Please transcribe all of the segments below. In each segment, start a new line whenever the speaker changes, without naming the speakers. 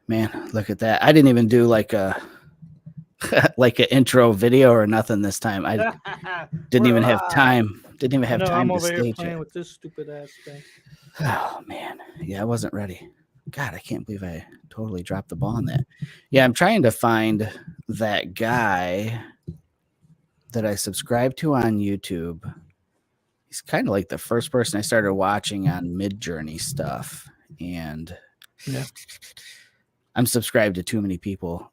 Man, look at that. I didn't even do like a like an intro video or nothing this time. I didn't
We're
even have
live.
time. Didn't even have
No,
time
I'm
to
over here
stage it.
playing with this stupid ass thing.
Oh man. Yeah, I wasn't ready. God, I can't believe I totally dropped the ball on that. Yeah, I'm trying to find that guy that I subscribed to on YouTube. He's kind of like the first person I started watching on Midjourney stuff. And
Yeah.
I'm subscribed to too many people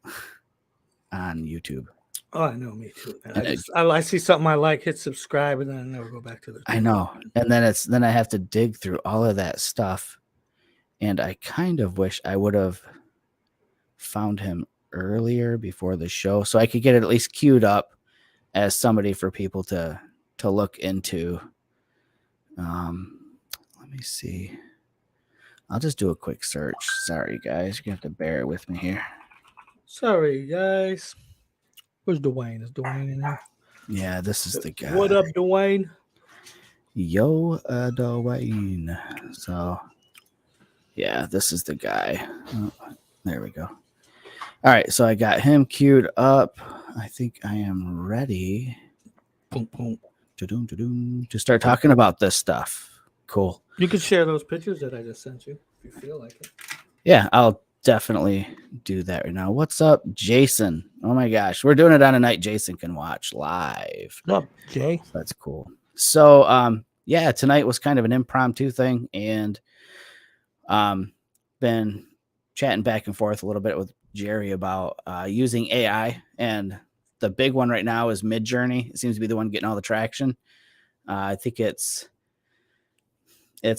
on YouTube.
Oh, I know, me too. Man.
And
I see something I like, hit subscribe, and then I never go back to the.
I know. And then I have to dig through all of that stuff. And I kind of wish I would have found him earlier before the show so I could get it at least queued up as somebody for people to look into. Let me see. I'll just do a quick search. Sorry guys, you're gonna have to bear with me here.
Sorry, guys. Where's Dwayne? Is Dwayne in here?
Yeah, this is the guy.
What up, Dwayne?
Yo, Dwayne. So yeah, this is the guy. Oh, there we go. All right, so I got him queued up. I think I am ready
Boom, boom.
to start talking about this stuff. Cool.
You can share those pictures that I just sent you if you feel like it.
Yeah, I'll definitely do that right now. What's up, Jason? Oh my gosh, we're doing it on a night Jason can watch live.
What's up, Jay?
That's cool. So, yeah, tonight was kind of an impromptu thing, and been chatting back and forth a little bit with Jerry about using AI, and the big one right now is Midjourney. It seems to be the one getting all the traction. I think it's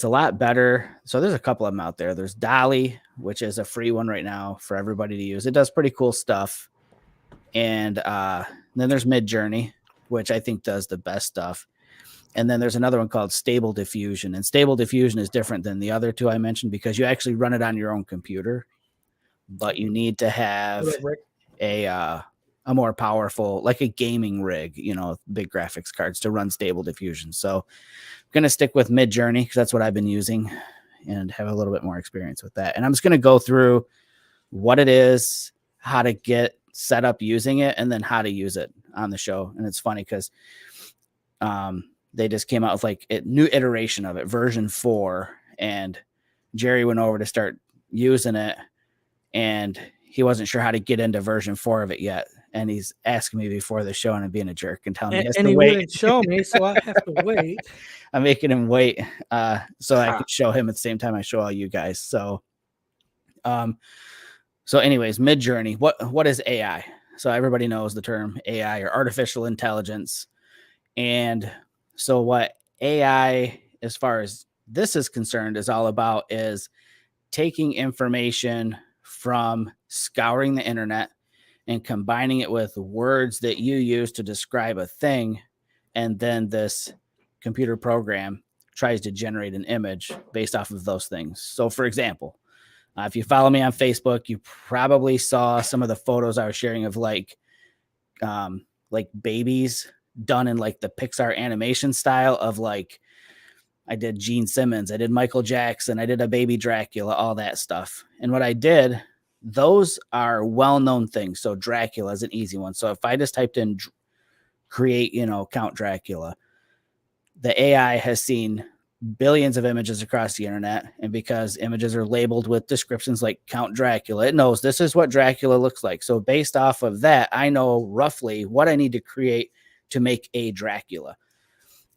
a lot better. So there's a couple of them out there. There's Dolly, which is a free one right now for everybody to use. It does pretty cool stuff. And then there's Midjourney, which I think does the best stuff. And then there's another one called Stable Diffusion. And Stable Diffusion is different than the other two I mentioned because you actually run it on your own computer, but you need to have a more powerful, like a gaming rig, big graphics cards to run Stable Diffusion. So I'm going to stick with Midjourney because that's what I've been using and have a little bit more experience with that. And I'm just going to go through what it is, how to get set up using it, and then how to use it on the show. And it's funny because they just came out with like a new iteration of it, version 4, and Jerry went over to start using it, and he wasn't sure how to get into version 4 of it yet. And he's asking me before the show, and I'm being a jerk and telling me he has to wait.
Wouldn't show me, so I have to wait.
I'm making him wait so I can show him at the same time I show all you guys. So anyways, Midjourney, what is AI? So everybody knows the term AI, or artificial intelligence. And so what AI, as far as this is concerned, is all about is taking information from scouring the internet and combining it with words that you use to describe a thing. And then this computer program tries to generate an image based off of those things. So for example, if you follow me on Facebook, you probably saw some of the photos I was sharing of like babies done in like the Pixar animation style of like, I did Gene Simmons, I did Michael Jackson, I did a baby Dracula, all that stuff. And what I did, those are well-known things. So Dracula is an easy one. So if I just typed in create, Count Dracula, the AI has seen billions of images across the internet. And because images are labeled with descriptions like Count Dracula, it knows this is what Dracula looks like. So based off of that, I know roughly what I need to create to make a Dracula.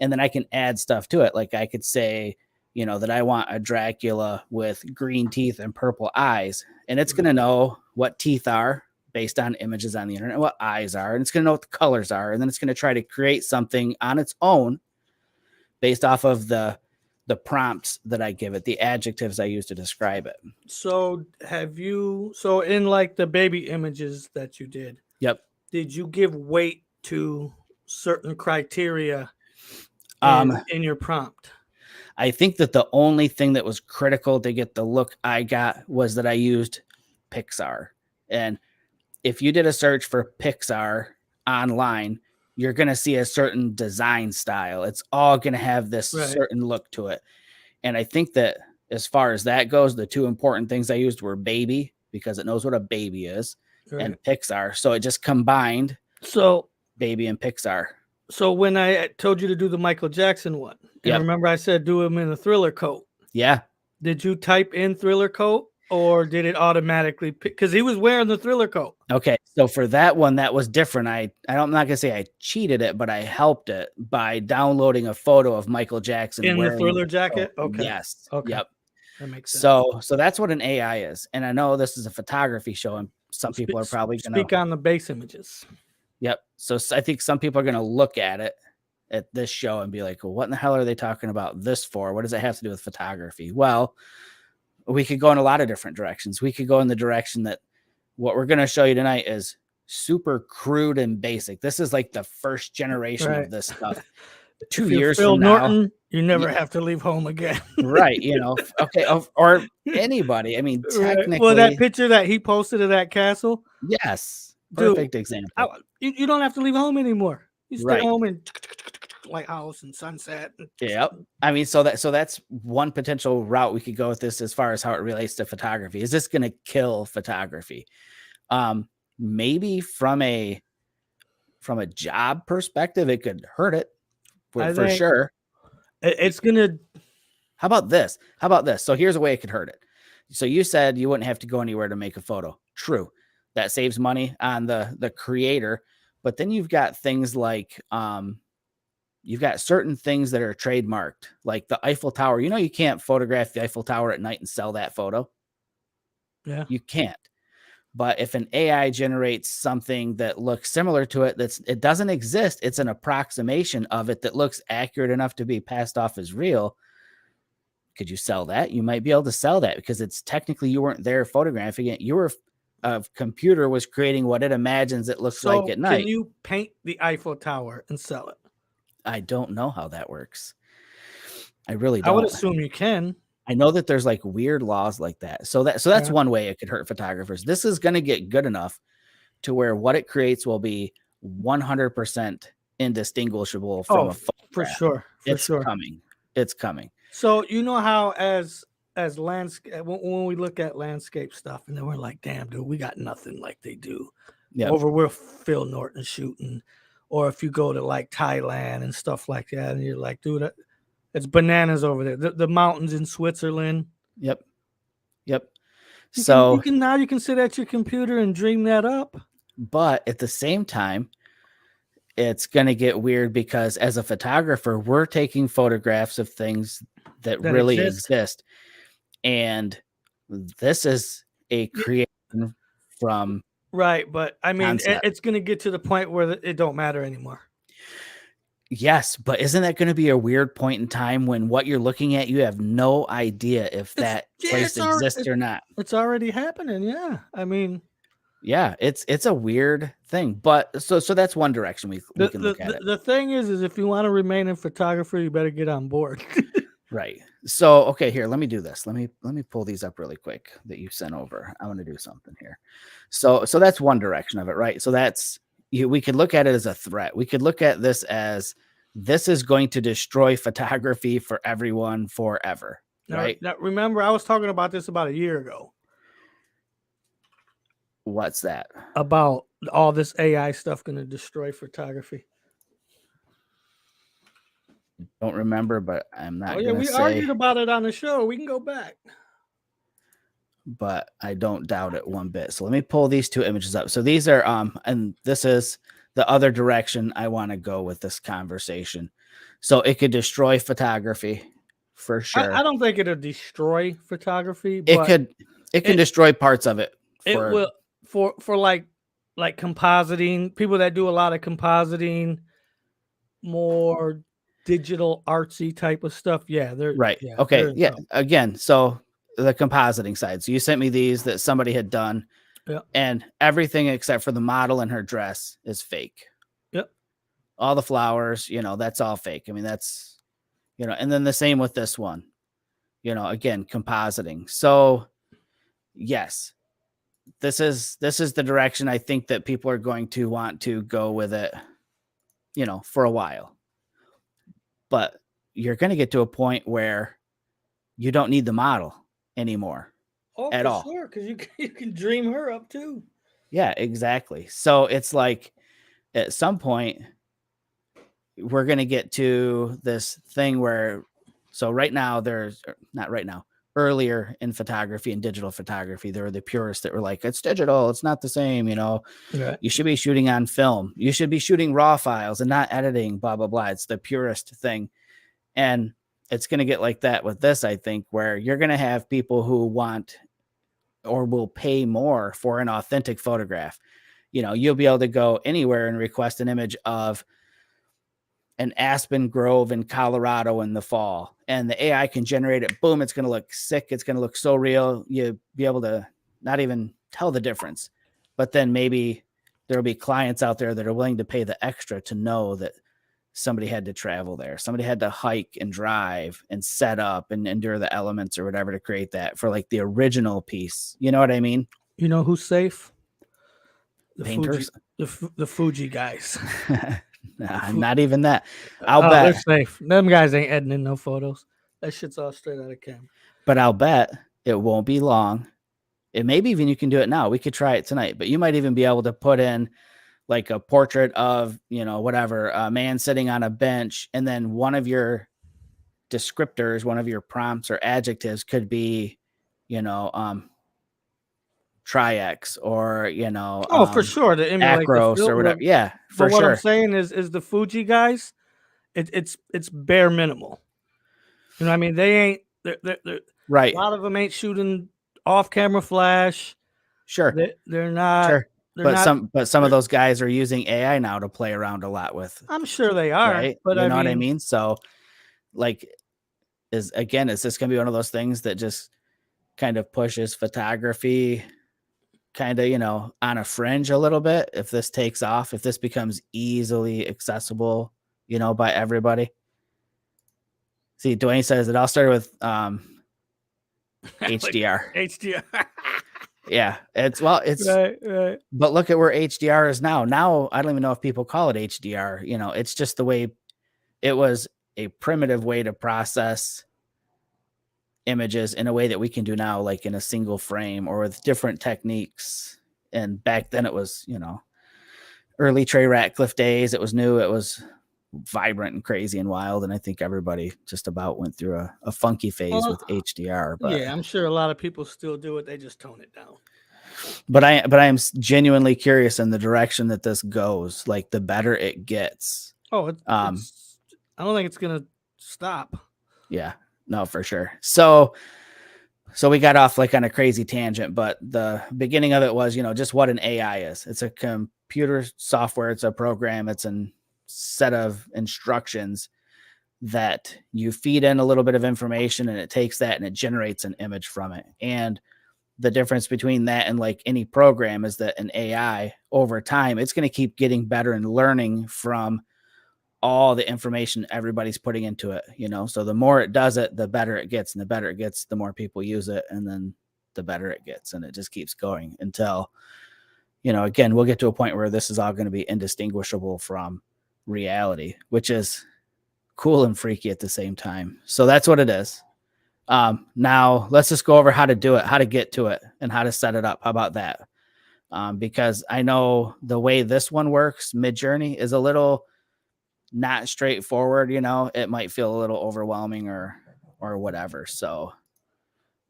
And then I can add stuff to it. Like I could say, that I want a Dracula with green teeth and purple eyes. And it's going to know what teeth are based on images on the internet, what eyes are, and it's going to know what the colors are. And then it's going to try to create something on its own based off of the prompts that I give it, the adjectives I use to describe it.
So in like the baby images that you did,
Yep.
Did you give weight to certain criteria in your prompt?
I think that the only thing that was critical to get the look I got was that I used Pixar. And if you did a search for Pixar online, you're going to see a certain design style. It's all going to have this certain look to it. And I think that as far as that goes, the two important things I used were baby because it knows what a baby is and
Right.
Pixar. So it just combined
So
baby and Pixar.
so when I told you to do the Michael Jackson one, and
Yep.
remember I said do him in a Thriller coat.
Yeah.
Did you type in Thriller coat or did it automatically pick? Because he was wearing the Thriller coat.
Okay. So for that one, that was different. I'm not gonna say I cheated it, but I helped it by downloading a photo of Michael Jackson
In the
wearing
Thriller
the
jacket?
coat.
Okay.
Yes.
Okay.
Yep.
That makes sense.
So that's what an AI is. And I know this is a photography show, and some people are probably gonna
speak on the base images.
Yep. So I think some people are gonna look at it at this show and be like, well, what in the hell are they talking about this for? What does it have to do with photography? Well, we could go in a lot of different directions. We could go in the direction that what we're going to show you tonight is super crude and basic. This is like the first generation
Right.
of this stuff.
If
2
you're
years
Phil
from now,
Norton, you never have to leave home again.
right? Okay, or anybody. I mean,
Right. Well, that
technically,
picture that he posted of that castle,
yes,
dude,
perfect example.
you don't have to leave home anymore. You stay
Right.
home and lighthouse and sunset.
Yep. I mean, so that's one potential route we could go with this as far as how it relates to photography. Is this going to kill photography? Maybe from a job perspective, it could hurt it for sure.
It's gonna.
How about this? So here's a way it could hurt it. So you said you wouldn't have to go anywhere to make a photo. True. That saves money on the creator. But then you've got things like you've got certain things that are trademarked, like the Eiffel Tower. You can't photograph the Eiffel Tower at night and sell that photo.
Yeah.
You can't. But if an AI generates something that looks similar to it, it doesn't exist. It's an approximation of it that looks accurate enough to be passed off as real. Could you sell that? You might be able to sell that because it's technically you weren't there photographing it. A computer was creating what it imagines it looks like at night.
Can you paint the Eiffel Tower and sell it?
I don't know how that works. I really don't.
I would assume you can.
I know that there's like weird laws like that. So that's one way it could hurt photographers. This is going to get good enough to where what it creates will be 100% indistinguishable from a photograph.
For sure.
It's coming. It's coming.
So how as landscape when we look at landscape stuff and then we're like, damn, dude, we got nothing like they do.
Yeah.
Over where Phil Norton shooting, or if you go to like Thailand and stuff like that, and you're like, dude, it's bananas over there. The mountains in Switzerland.
Yep.
You can sit at your computer and dream that up.
But at the same time, it's going to get weird because as a photographer, we're taking photographs of things that really exist. And this is a creation from
right. But I mean,
concept.
It's going to get to the point where it don't matter anymore.
Yes, but isn't that going to be a weird point in time when what you're looking at, you have no idea if that place exists or not?
It's already happening. Yeah. I mean,
yeah, it's a weird thing, but so that's one direction we can look at it.
The thing is if you want to remain in photography, you better get on board.
Right. So, okay, here, let me do this. Let me pull these up really quick that you sent over. I want to do something here. So that's one direction of it, right? So we could look at it as a threat. We could look at this as this is going to destroy photography for everyone forever, right?
Now, remember, I was talking about this about a year ago.
What's that?
About all this AI stuff going to destroy photography.
Don't remember, but I'm not.
We argued about it on the show. We can go back.
But I don't doubt it one bit. So let me pull these two images up. So these are and this is the other direction I want to go with this conversation. So it could destroy photography for sure.
I don't think it'll destroy photography.
But it can destroy parts of it.
It will for like compositing, people that do a lot of compositing, more digital artsy type of stuff. Yeah, they're
right. Yeah, okay. Yeah. Again, so the compositing side. So you sent me these that somebody had done.
Yeah.
And everything except for the model and her dress is fake.
Yep.
All the flowers, that's all fake. I mean, that's, and then the same with this one, again, compositing. So yes, this is the direction I think that people are going to want to go with it, for a while. But you're going to get to a point where you don't need the model anymore.
Oh,
at
for
all.
sure, because you can dream her up too.
Yeah, exactly. So it's like at some point we're going to get to this thing where, so right now there's not right now, earlier in photography and digital photography, there were the purists that were like, it's digital, it's not the same,
Right.
you should be shooting on film, you should be shooting raw files and not editing, blah blah blah. It's the purist thing. And it's going to get like that with this, I think, where you're going to have people who want or will pay more for an authentic photograph. You'll be able to go anywhere and request an image of an aspen grove in Colorado in the fall, and the AI can generate it. Boom, it's going to look sick. It's going to look so real. You'll be able to not even tell the difference. But then maybe there'll be clients out there that are willing to pay the extra to know that somebody had to travel there. Somebody had to hike and drive and set up and endure the elements or whatever to create that for like the original piece. You know what I mean?
You know who's safe? The
Painters.
The Fuji guys.
Nah, not even that. I'll
Oh, they're
bet,
safe. Them guys ain't editing no photos. That shit's all straight out of camera.
but I'll bet it won't be long. And maybe even you can do it now. We could try it tonight, but you might even be able to put in like a portrait of, whatever, a man sitting on a bench. And then one of your descriptors, one of your prompts or adjectives could be, tri-X or,
Oh, for sure, to emulate the
acros or
film.
whatever. Yeah,
But
for
what I'm
sure.
saying is the Fuji guys, it's bare minimal. You know what I mean? They ain't they're a
Right.
lot of them ain't shooting off camera flash.
Sure.
They're not
Sure.
they're
But
not
some of those guys are using AI now to play around a lot with,
I'm sure they are,
right?
but
You
I
know what I
mean,
mean? So like, is this going to be one of those things that just kind of pushes photography kind of, on a fringe a little bit if this takes off, if this becomes easily accessible, by everybody? See, Dwayne says it all started with
like
HDR.
HDR.
Yeah, it's
Right.
but look at where HDR is now. Now I don't even know if people call it HDR. It's just the way it was, a primitive way to process images in a way that we can do now, like in a single frame or with different techniques. And back then it was, early Trey Ratcliffe days. It was new. It was vibrant and crazy and wild. And I think everybody just about went through a funky phase with HDR. But
Yeah, I'm sure a lot of people still do it. They just tone it down.
I am genuinely curious in the direction that this goes. Like the better it gets.
Oh, it's I don't think it's gonna stop.
Yeah, no, for sure. So we got off like on a crazy tangent, but the beginning of it was, just what an AI is. It's a computer software. It's a program. It's a set of instructions that you feed in a little bit of information and it takes that and it generates an image from it. And the difference between that and like any program is that an AI over time, it's going to keep getting better and learning from all the information everybody's putting into it, so the more it does it, the better it gets, and the better it gets, the more people use it, and then the better it gets, and it just keeps going until, again, we'll get to a point where this is all going to be indistinguishable from reality, which is cool and freaky at the same time. So that's what it is. Now let's just go over how to do it, how to get to it, and how to set it up. How about that? Because I know the way this one works, Midjourney, is a little not straightforward. It might feel a little overwhelming or whatever. So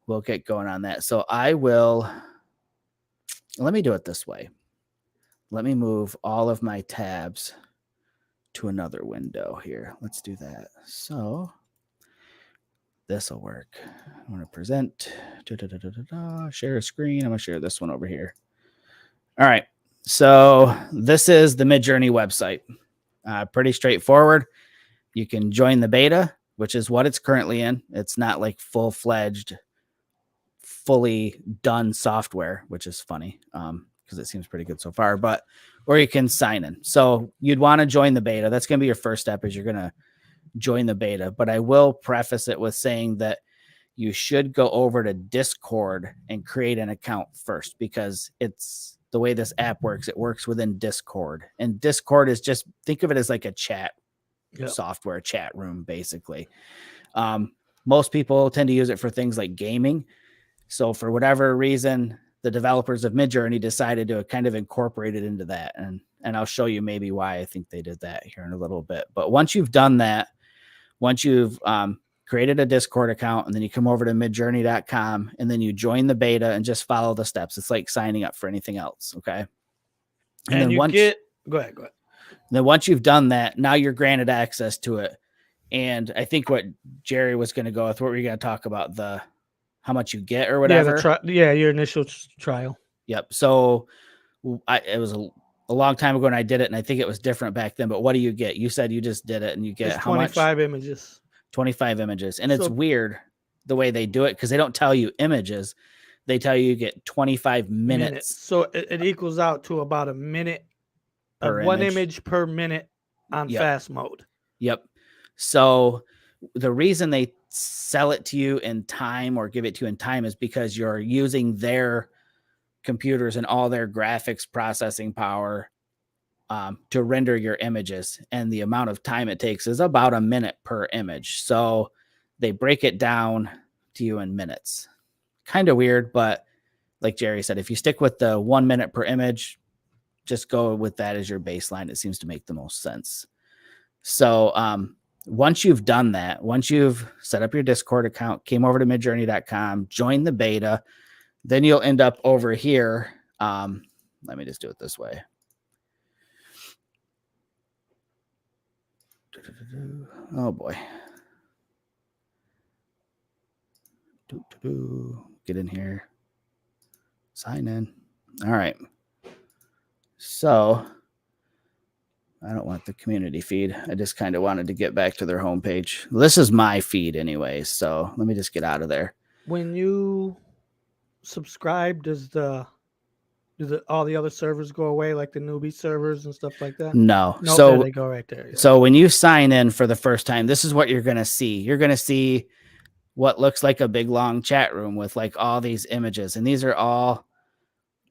we'll get going on that. So let me do it this way. Let me move all of my tabs to another window here. Let's do that. So this will work. I want to present, share a screen. I'm going to share this one over here. All right. So this is the Midjourney website. Pretty straightforward. You can join the beta, which is what it's currently in. It's not like full-fledged, fully done software, which is funny because it seems pretty good so far. Or you can sign in. So you'd want to join the beta. That's going to be your first step, is you're going to join the beta. But I will preface it with saying that you should go over to Discord and create an account first, because it's the way this app works. It works within Discord, and Discord is just, think of it as like a chat software, chat room, basically. Most people tend to use it for things like gaming. So for whatever reason, the developers of Midjourney decided to kind of incorporate it into that. And I'll show you maybe why I think they did that here in a little bit. But once you've done that, once you've created a Discord account, and then you come over to midjourney.com and then you join the beta and just follow the steps. It's like signing up for anything else. Okay.
And then
then
you
once
go ahead.
then once you've done that, now you're granted access to it. And I think what Jerry was going to go with, what were you going to talk about? How much you get or whatever?
Your initial trial.
Yep. So it was a long time ago and I did it, and I think it was different back then. But what do you get? You said you just did it and you get how much?
25 images.
25 images. And it's weird the way they do it because they don't tell you images. They tell you get 25 minutes.
So it equals out to about a minute of one image per minute on fast mode.
Yep. So the reason they sell it to you in time or give it to you in time is because you're using their computers and all their graphics processing power to render your images. And the amount of time it takes is about a minute per image. So they break it down to you in minutes. Kind of weird, but like Jerry said, if you stick with the 1 minute per image, just go with that as your baseline. It seems to make the most sense. So once you've done that, once you've set up your Discord account, came over to midjourney.com, join the beta, then you'll end up over here. Let me just do it this way. Oh boy. Get in here. Sign in. All right. So I don't want the community feed. I just kind of wanted to get back to their homepage. This is my feed anyway, so let me just get out of there.
When you subscribe, does all the other servers go away, like the newbie servers and stuff like that?
No.
So there they go right there. Yeah.
So when you sign in for the first time, this is what you're going to see. You're going to see what looks like a big long chat room with like all these images. And these are all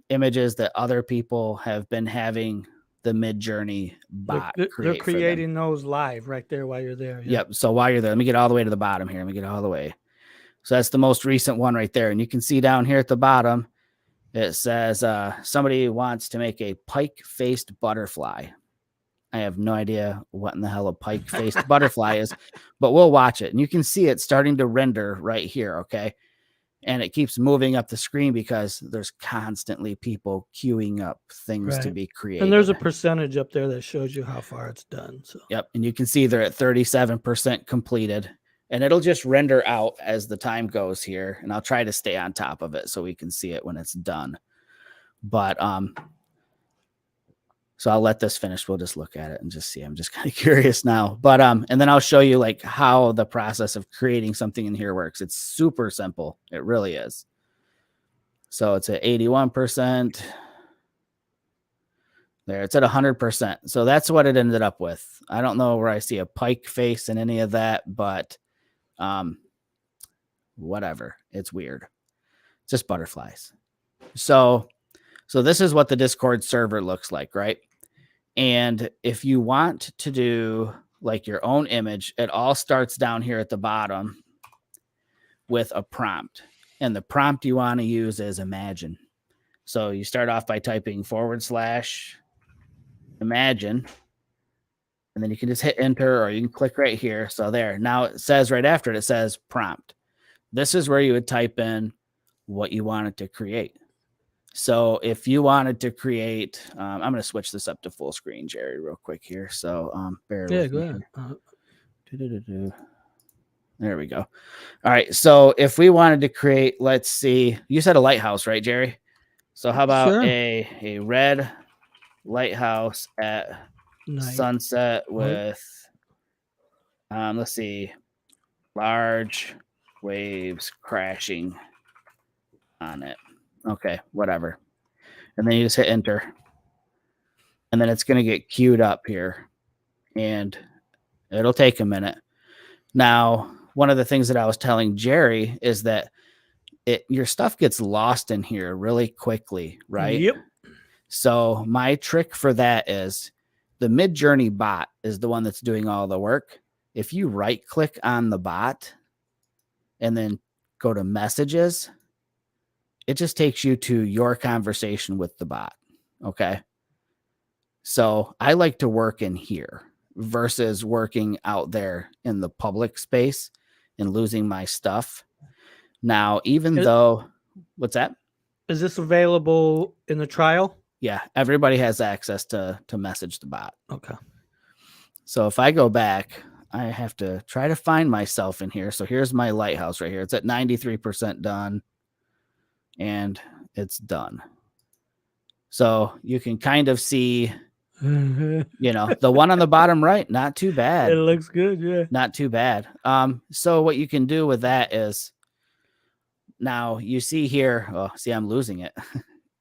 images that other people have been having the Midjourney bot
they're creating those live right there while you're there.
Yeah. Yep. So while you're there, let me get all the way to the bottom here. Let me get all the way. So that's the most recent one right there. And you can see down here at the bottom, it says somebody wants to make a pike-faced butterfly. I have no idea what in the hell a pike-faced butterfly is, but we'll watch it. And you can see it starting to render right here, okay? And it keeps moving up the screen because there's constantly people queuing up things to be created.
And there's a percentage up there that shows you how far it's done. So.
Yep, and you can see they're at 37% completed. And it'll just render out as the time goes here. And I'll try to stay on top of it so we can see it when it's done. But so I'll let this finish. We'll just look at it and just see. I'm just kind of curious now. But and then I'll show you like how the process of creating something in here works. It's super simple. It really is. So it's at 81%. There, it's at 100%. So that's what it ended up with. I don't know where I see a pike face in any of that, but whatever. It's weird. It's just butterflies. So this is what the Discord server looks like, right? And if you want to do like your own image, it all starts down here at the bottom with a prompt. And the prompt you want to use is imagine. So you start off by typing /imagine. And then you can just hit enter, or you can click right here. So there. Now it says right after it says prompt. This is where you would type in what you wanted to create. So if you wanted to create, I'm going to switch this up to full screen, Jerry, real quick here. So bear with me. There we go. All right. So if we wanted to create, let's see, you said a lighthouse, right, Jerry? So how about a red lighthouse at sunset with, let's see, large waves crashing on it. Okay, whatever. And then you just hit enter. And then it's going to get queued up here. And it'll take a minute. Now, one of the things that I was telling Jerry is that your stuff gets lost in here really quickly, right?
Yep.
So my trick for that is the Midjourney bot is the one that's doing all the work. If you right click on the bot and then go to messages, it just takes you to your conversation with the bot. Okay. So I like to work in here versus working out there in the public space and losing my stuff. Now, even
Is,
though, what's that?
is this available in the trial?
Yeah, everybody has access to message the bot.
Okay.
So if I go back, I have to try to find myself in here. So here's my lighthouse right here. It's at 93% done, and it's done. So you can kind of see, the one on the bottom right, not too bad.
It looks good, yeah.
Not too bad. So what you can do with that is, now you see here, oh, see, I'm losing it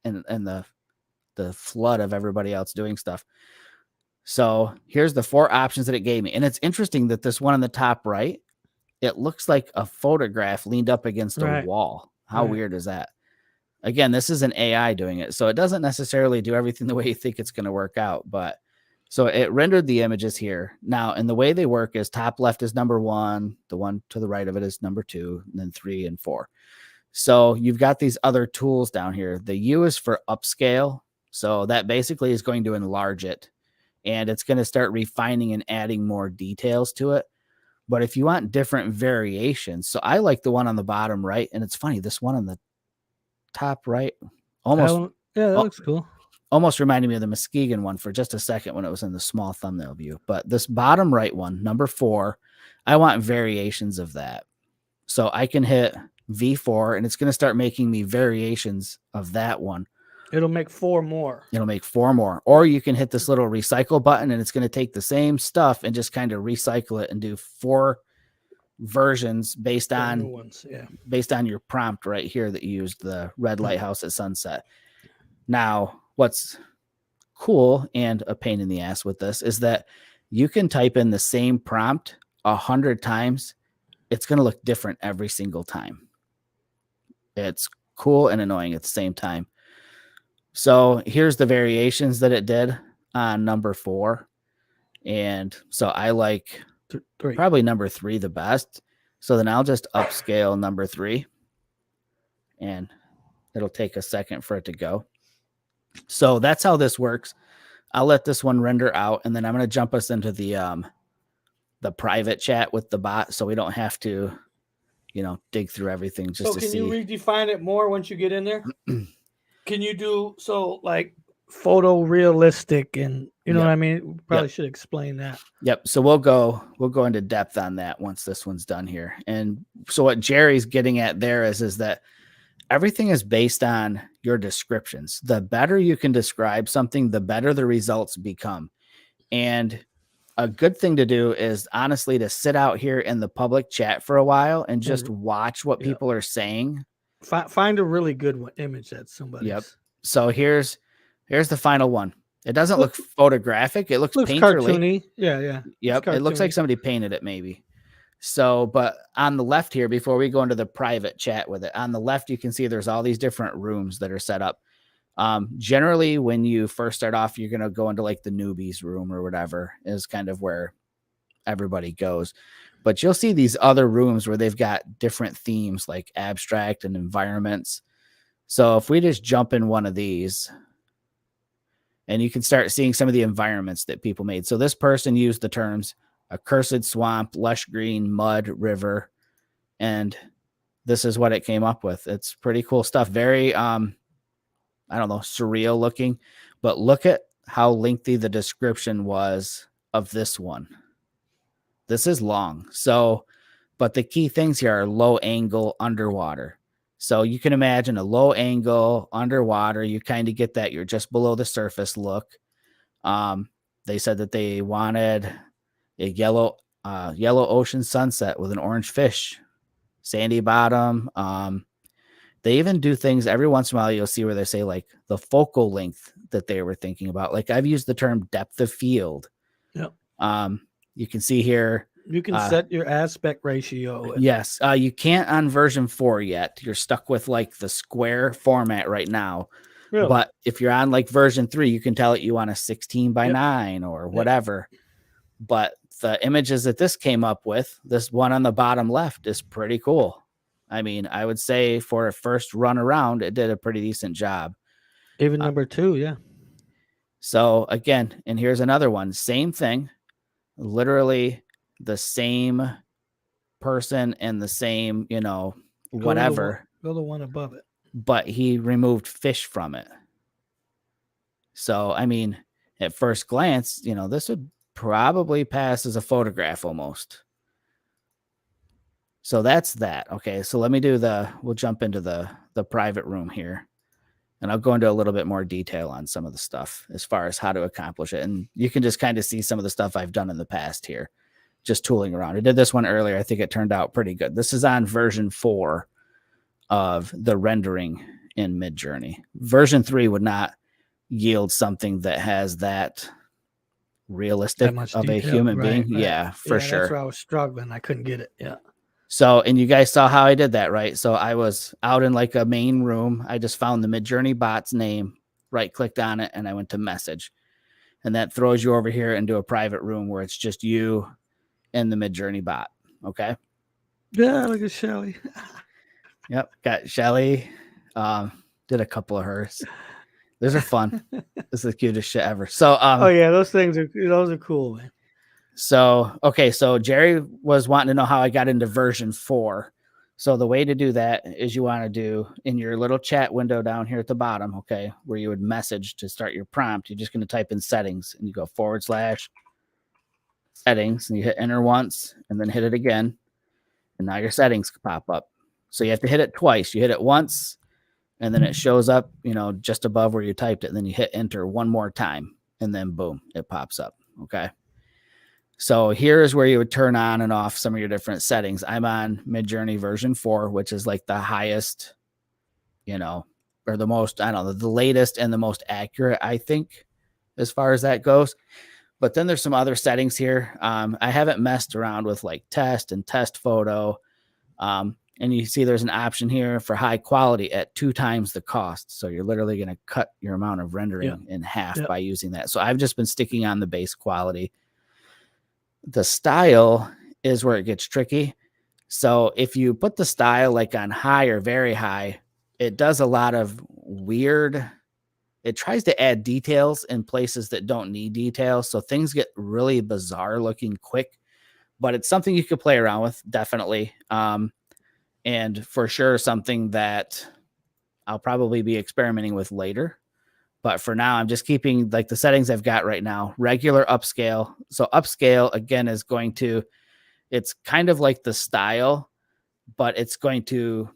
and the flood of everybody else doing stuff. So here's the 4 options that it gave me. And it's interesting that this one on the top right, it looks like a photograph leaned up against a wall. How weird is that? Again, this is an AI doing it, so it doesn't necessarily do everything the way you think it's going to work out. But so it rendered the images here. Now, and the way they work is top left is number 1, the one to the right of it is number 2, and then 3 and 4. So you've got these other tools down here. The U is for upscale. So that basically is going to enlarge it, and it's going to start refining and adding more details to it. But if you want different variations, so I like the one on the bottom right, and it's funny, this one on the top right almost
that looks cool.
Almost reminded me of the Muskegon one for just a second when it was in the small thumbnail view. But this bottom right one, number 4, I want variations of that. So I can hit V4 and it's going to start making me variations of that one.
It'll make 4 more.
It'll make 4 more. Or you can hit this little recycle button and it's going to take the same stuff and just kind of recycle it and do 4 versions based on based on your prompt right here that you used, the red lighthouse at sunset. Now, what's cool and a pain in the ass with this is that you can type in the same prompt 100 times. It's going to look different every single time. It's cool and annoying at the same time. So here's the variations that it did on number 4. And so I like 3. Probably number 3 the best. So then I'll just upscale number 3 and it'll take a second for it to go. So that's how this works. I'll let this one render out and then I'm going to jump us into the private chat with the bot so we don't have to, dig through everything just to see.
So can you redefine it more once you get in there? Can you do like photorealistic and what I mean? Probably should explain that.
Yep. So we'll go into depth on that once this one's done here. And so what Jerry's getting at there is that everything is based on your descriptions. The better you can describe something, the better the results become. And a good thing to do is honestly to sit out here in the public chat for a while and just watch what people are saying.
Find a really good image that somebody's.
Yep. So here's the final one. It doesn't look photographic. It looks painterly.
Cartoony. Yeah.
Yep. It looks like somebody painted it maybe. So, but on the left here, before we go into the private chat with it, on the left, you can see there's all these different rooms that are set up. Generally, when you first start off, you're going to go into like the newbies room or whatever is kind of where everybody goes. But you'll see these other rooms where they've got different themes like abstract and environments. So if we just jump in one of these and you can start seeing some of the environments that people made. So this person used the terms accursed swamp, lush green, mud, river. And this is what it came up with. It's pretty cool stuff. Very, I don't know, surreal looking, but look at how lengthy the description was of this one. This is long. So, but the key things here are low angle underwater. So you can imagine a low angle underwater. You kind of get that you're just below the surface look. They said that they wanted a yellow ocean sunset with an orange fish, sandy bottom. They even do things every once in a while. You'll see where they say like the focal length that they were thinking about. Like I've used the term depth of field.
Yep.
You can see here.
You can set your aspect ratio.
Yes. You can't on version 4 yet. You're stuck with like the square format right now. Really? But if you're on like version 3, you can tell it you want a 16:9 or whatever. But the images that this came up with, this one on the bottom left is pretty cool. I mean, I would say for a first run around, it did a pretty decent job.
Even number 2, yeah.
So again, and here's another one, same thing, literally the same person and the same, whatever,
Go to the one above it.
but he removed fish from it. So, I mean, at first glance, this would probably pass as a photograph almost. So that's that. Okay. So let me we'll jump into the private room here, and I'll go into a little bit more detail on some of the stuff as far as how to accomplish it. And you can just kind of see some of the stuff I've done in the past here, just tooling around. I did this one earlier. I think it turned out pretty good. This is on version 4 of the rendering in Midjourney. Version 3 would not yield something that has that realistic
That much
of a
detail.
human
Right,
being.
right.
Yeah, for
Yeah, that's
sure.
where I was struggling. I couldn't get it. Yeah.
So, and you guys saw how I did that, right? So I was out in like a main room. I just found the Midjourney bot's name, right clicked on it, and I went to message. And that throws you over here into a private room where it's just you and the Midjourney bot. Okay.
Yeah, look at Shelly.
Yep. Got Shelly. Did a couple of hers. Those are fun. This is the cutest shit ever. So,
Oh yeah, those are cool, man.
So, okay, so Jerry was wanting to know how I got into version 4. So the way to do that is you want to do in your little chat window down here at the bottom, okay, where you would message to start your prompt. You're just going to type in settings and you go / settings and you hit enter once and then hit it again. And now your settings pop up. So you have to hit it twice. You hit it once and then it shows up, just above where you typed it. And then you hit enter one more time and then boom, it pops up. Okay. So here's where you would turn on and off some of your different settings. I'm on Midjourney version 4, which is like the highest, or the most, I don't know, the latest and the most accurate, I think, as far as that goes. But then there's some other settings here. I haven't messed around with like test and test photo. And you see there's an option here for high quality at 2 times the cost. So you're literally going to cut your amount of rendering in half by using that. So I've just been sticking on the base quality. The style is where it gets tricky. So if you put the style like on high or very high, it does a lot of weird. It tries to add details in places that don't need details. So things get really bizarre looking quick, but it's something you could play around with, definitely. And for sure, something that I'll probably be experimenting with later. But for now, I'm just keeping like the settings I've got right now, regular upscale. So upscale again is going to, it's kind of like the style, but it's going to,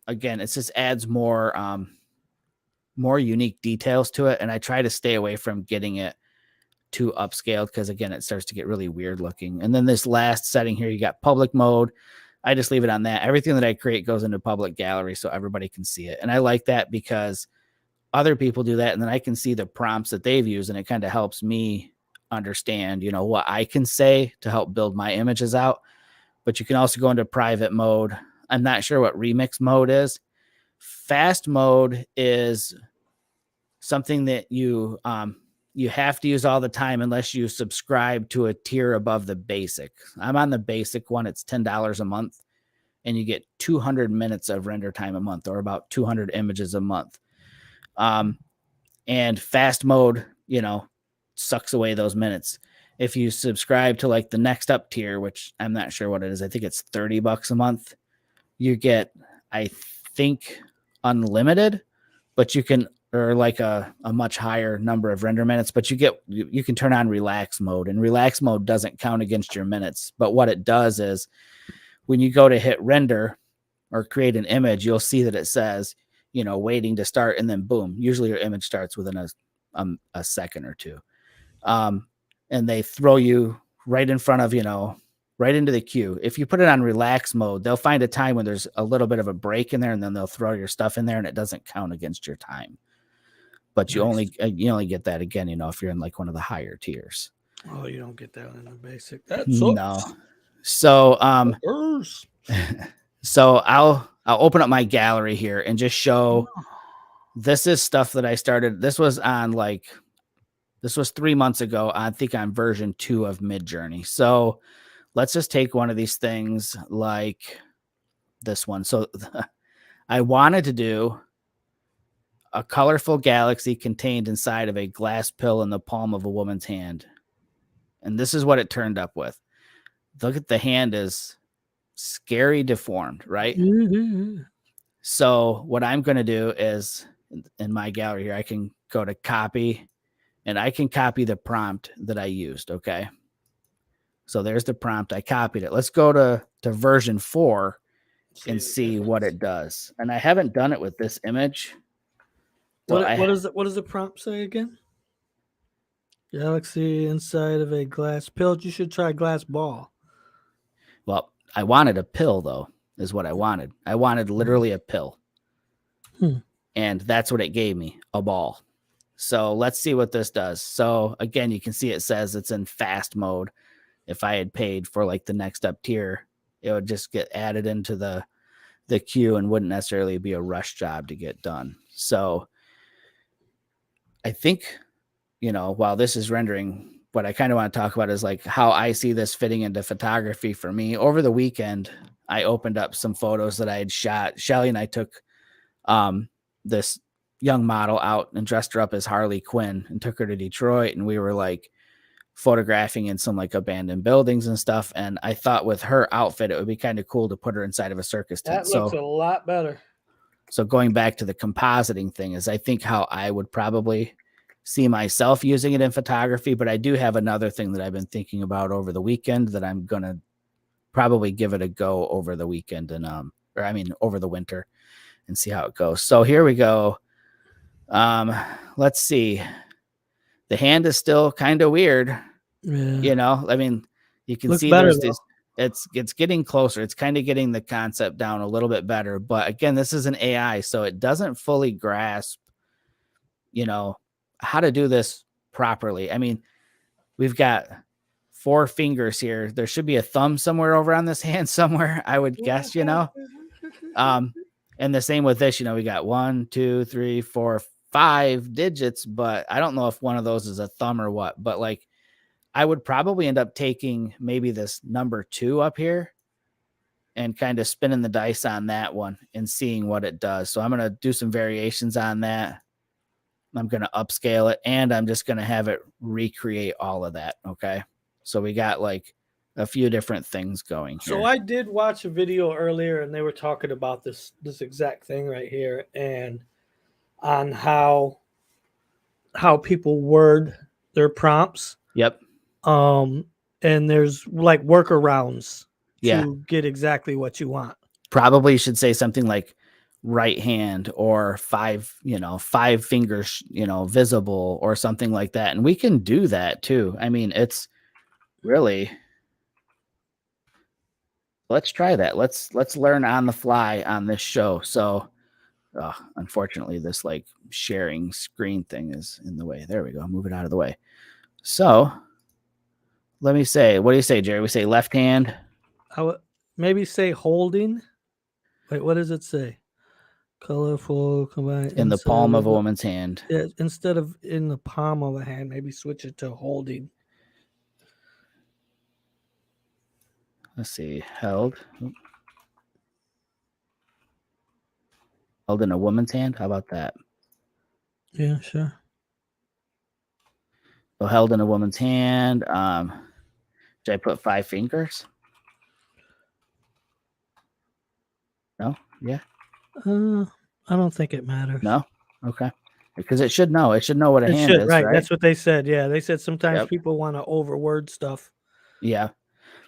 again, it just adds more unique details to it. And I try to stay away from getting it too upscaled because again, it starts to get really weird looking. And then this last setting here, you got public mode. I just leave it on that. Everything that I create goes into public gallery so everybody can see it. And I like that because other people do that and then I can see the prompts that they've used and it kind of helps me understand, what I can say to help build my images out. But you can also go into private mode. I'm not sure what remix mode is. Fast mode is something that you have to use all the time unless you subscribe to a tier above the basic. I'm on the basic one. It's $10 a month and you get 200 minutes of render time a month or about 200 images a month. And fast mode, sucks away those minutes. If you subscribe to like the next up tier, which I'm not sure what it is, I think it's $30 a month, you get, I think, unlimited, but you can, or like a much higher number of render minutes, but you can turn on relax mode, and relax mode doesn't count against your minutes. But what it does is when you go to hit render or create an image, you'll see that it says, waiting to start, and then boom, usually your image starts within a second or two. And they throw you right in front of, right into the queue. If you put it on relax mode, they'll find a time when there's a little bit of a break in there, and then they'll throw your stuff in there, and it doesn't count against your time. But you only get that again, if you're in like one of the higher tiers.
Oh, you don't get that in the basic. That sucks.
No. So so I'll open up my gallery here and just show. This is stuff that I started. This was 3 months ago. I think on version 2 of Midjourney. So let's just take one of these things like this one. So I wanted to do a colorful galaxy contained inside of a glass pill in the palm of a woman's hand. And this is what it turned up with. Look at the hand is scary deformed, right? So what I'm going to do is in my gallery here, I can go to copy and I can copy the prompt that I used. Okay. So there's the prompt. I copied it. Let's go to version 4 and see what it does. And I haven't done it with this image. So
What does the prompt say again? Galaxy inside of a glass pill. You should try glass ball.
Well, I wanted a pill though, is what I wanted. I wanted literally a pill. And that's what it gave me, a ball. So let's see what this does. So again, you can see it says it's in fast mode. If I had paid for like the next up tier, it would just get added into the queue and wouldn't necessarily be a rush job to get done. So I think, while this is rendering, what I kind of want to talk about is like how I see this fitting into photography for me. Over the weekend, I opened up some photos that I had shot. Shelly and I took this young model out and dressed her up as Harley Quinn and took her to Detroit. And we were like photographing in some like abandoned buildings and stuff. And I thought with her outfit, it would be kind of cool to put her inside of a circus tent.
That looks a lot better.
So going back to the compositing thing is I think how I would probably see myself using it in photography, but I do have another thing that I've been thinking about over the weekend that I'm going to probably give it a go over the weekend and, over the winter and see how it goes. So here we go. Let's see. The hand is still kind of weird. Yeah. You can see there's this, it's getting closer. It's kind of getting the concept down a little bit better, but again, this is an AI, so it doesn't fully grasp, how to do this properly. We've got 4 fingers here. There should be a thumb somewhere over on this hand somewhere, I would guess, and the same with this, we got 1, 2, 3, 4, 5 digits, but I don't know if one of those is a thumb or what, but like I would probably end up taking maybe this number 2 up here and kind of spinning the dice on that one and seeing what it does. So I'm going to do some variations on that. I'm going to upscale it and I'm just going to have it recreate all of that. Okay. So we got like a few different things going here.
So I did watch a video earlier and they were talking about this exact thing right here and on how people word their prompts.
Yep.
And there's like workarounds
Yeah.
to get exactly what you want.
Probably should say something like right hand or 5 fingers, visible or something like that. And we can do that too. It's really, let's try that. Let's learn on the fly on this show. So unfortunately this like sharing screen thing is in the way. There we go. Move it out of the way. So let me say, what do you say, Jerry? We say left hand.
I would maybe say holding. Wait, what does it say? Colorful combined
in the palm of a woman's hand.
Yeah, instead of in the palm of a hand, maybe switch it to holding.
Let's see. Held in a woman's hand. How about that?
Yeah, sure.
So held in a woman's hand. Did I put 5 fingers? No? Yeah.
I don't think it matters.
No? Okay. Because it should know. It should know what a hand is, right?
That's what they said. Yeah, they said sometimes people want to overword stuff.
Yeah.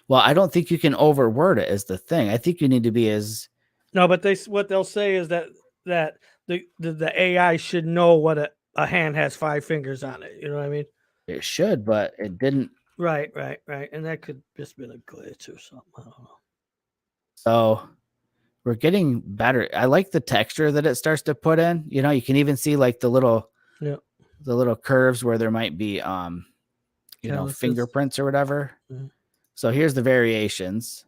Well, I don't think you can overword it is the thing. I think you need to be as...
No, but what they'll say is that the AI should know what a hand has 5 fingers on it. You know what I mean?
It should, but it didn't.
Right. And that could just been a glitch or something. I don't know.
So we're getting better. I like the texture that it starts to put in. You can even see like the little curves where there might be fingerprints or whatever. Mm-hmm. So here's the variations.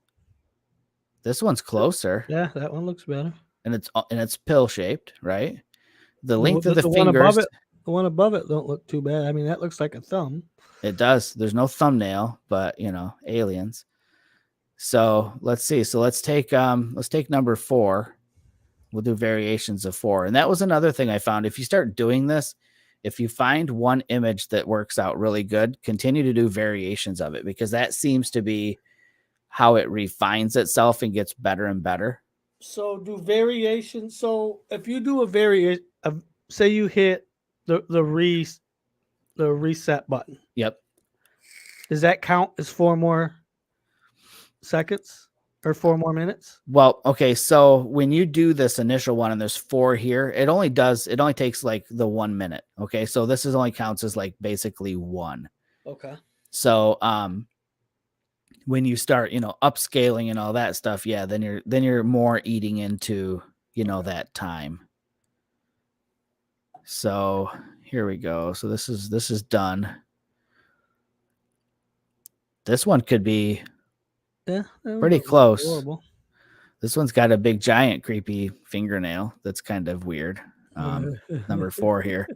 This one's closer.
Yeah, that one looks better.
And it's pill shaped, right? The length of the fingers.
The one above it don't look too bad. That looks like a thumb.
It does. There's no thumbnail, but aliens. So let's see. So let's take number 4. We'll do variations of 4. And that was another thing I found. If you start doing this, if you find one image that works out really good, continue to do variations of it, because that seems to be how it refines itself and gets better and better.
So do variations. So if you do a variation, say you hit the reset button,
Yep.
does that count as 4 more seconds or 4 more minutes?
Well, okay. So when you do this initial one and there's 4 here, it only takes like the 1 minute. Okay. So this is only counts as like basically 1.
Okay.
So when you start, upscaling and all that stuff, yeah, then you're more eating into, that time. So here we go. So this is done. This one could be pretty close.
Horrible.
This one's got a big giant creepy fingernail. That's kind of weird. Number 4 here.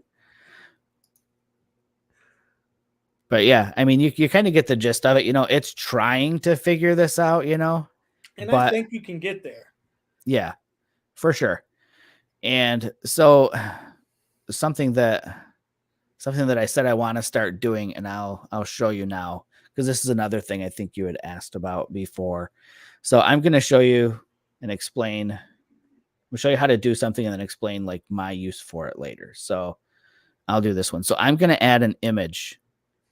But yeah, I mean, you kind of get the gist of it. It's trying to figure this out,
And
but
I think you can get there.
yeah, for sure. And so something that I said I want to start doing, and I'll show you now, because this is another thing I think you had asked about before. So I'm going to show you and explain. We'll show you how to do something and then explain like my use for it later. So I'll do this one. So I'm going to add an image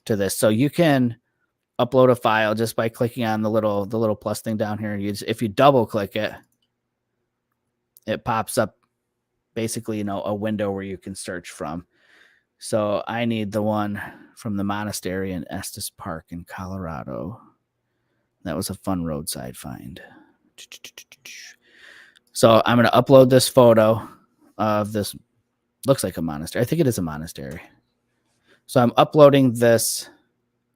to this. So you can upload a file just by clicking on the little plus thing down here. If you double click it, it pops up basically, a window where you can search from. So I need the one from the monastery in Estes Park in Colorado. That was a fun roadside find. So I'm going to upload this photo of this. Looks like a monastery. I think it is a monastery. So I'm uploading this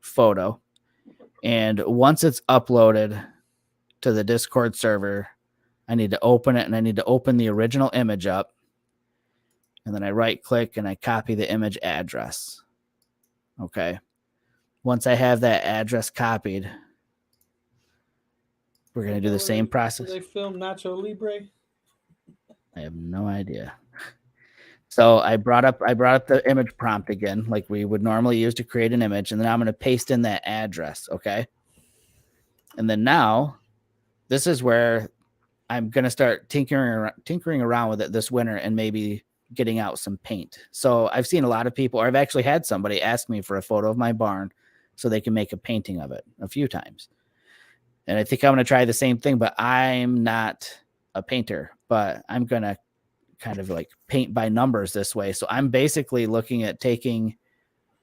photo. And once it's uploaded to the Discord server, I need to open it, and I need to open the original image up. And then I right click and I copy the image address. Okay. Once I have that address copied, we're going to do the same process.
Do they film Nacho Libre?
I have no idea. So I brought up the image prompt again, like we would normally use to create an image. And then I'm going to paste in that address. Okay. And then now this is where I'm going to start tinkering around with it this winter and maybe getting out some paint. So I've seen a lot of people, or I've actually had somebody ask me for a photo of my barn so they can make a painting of it a few times. And I think I'm going to try the same thing, but I'm not a painter, but I'm going to kind of like paint by numbers this way. So I'm basically looking at taking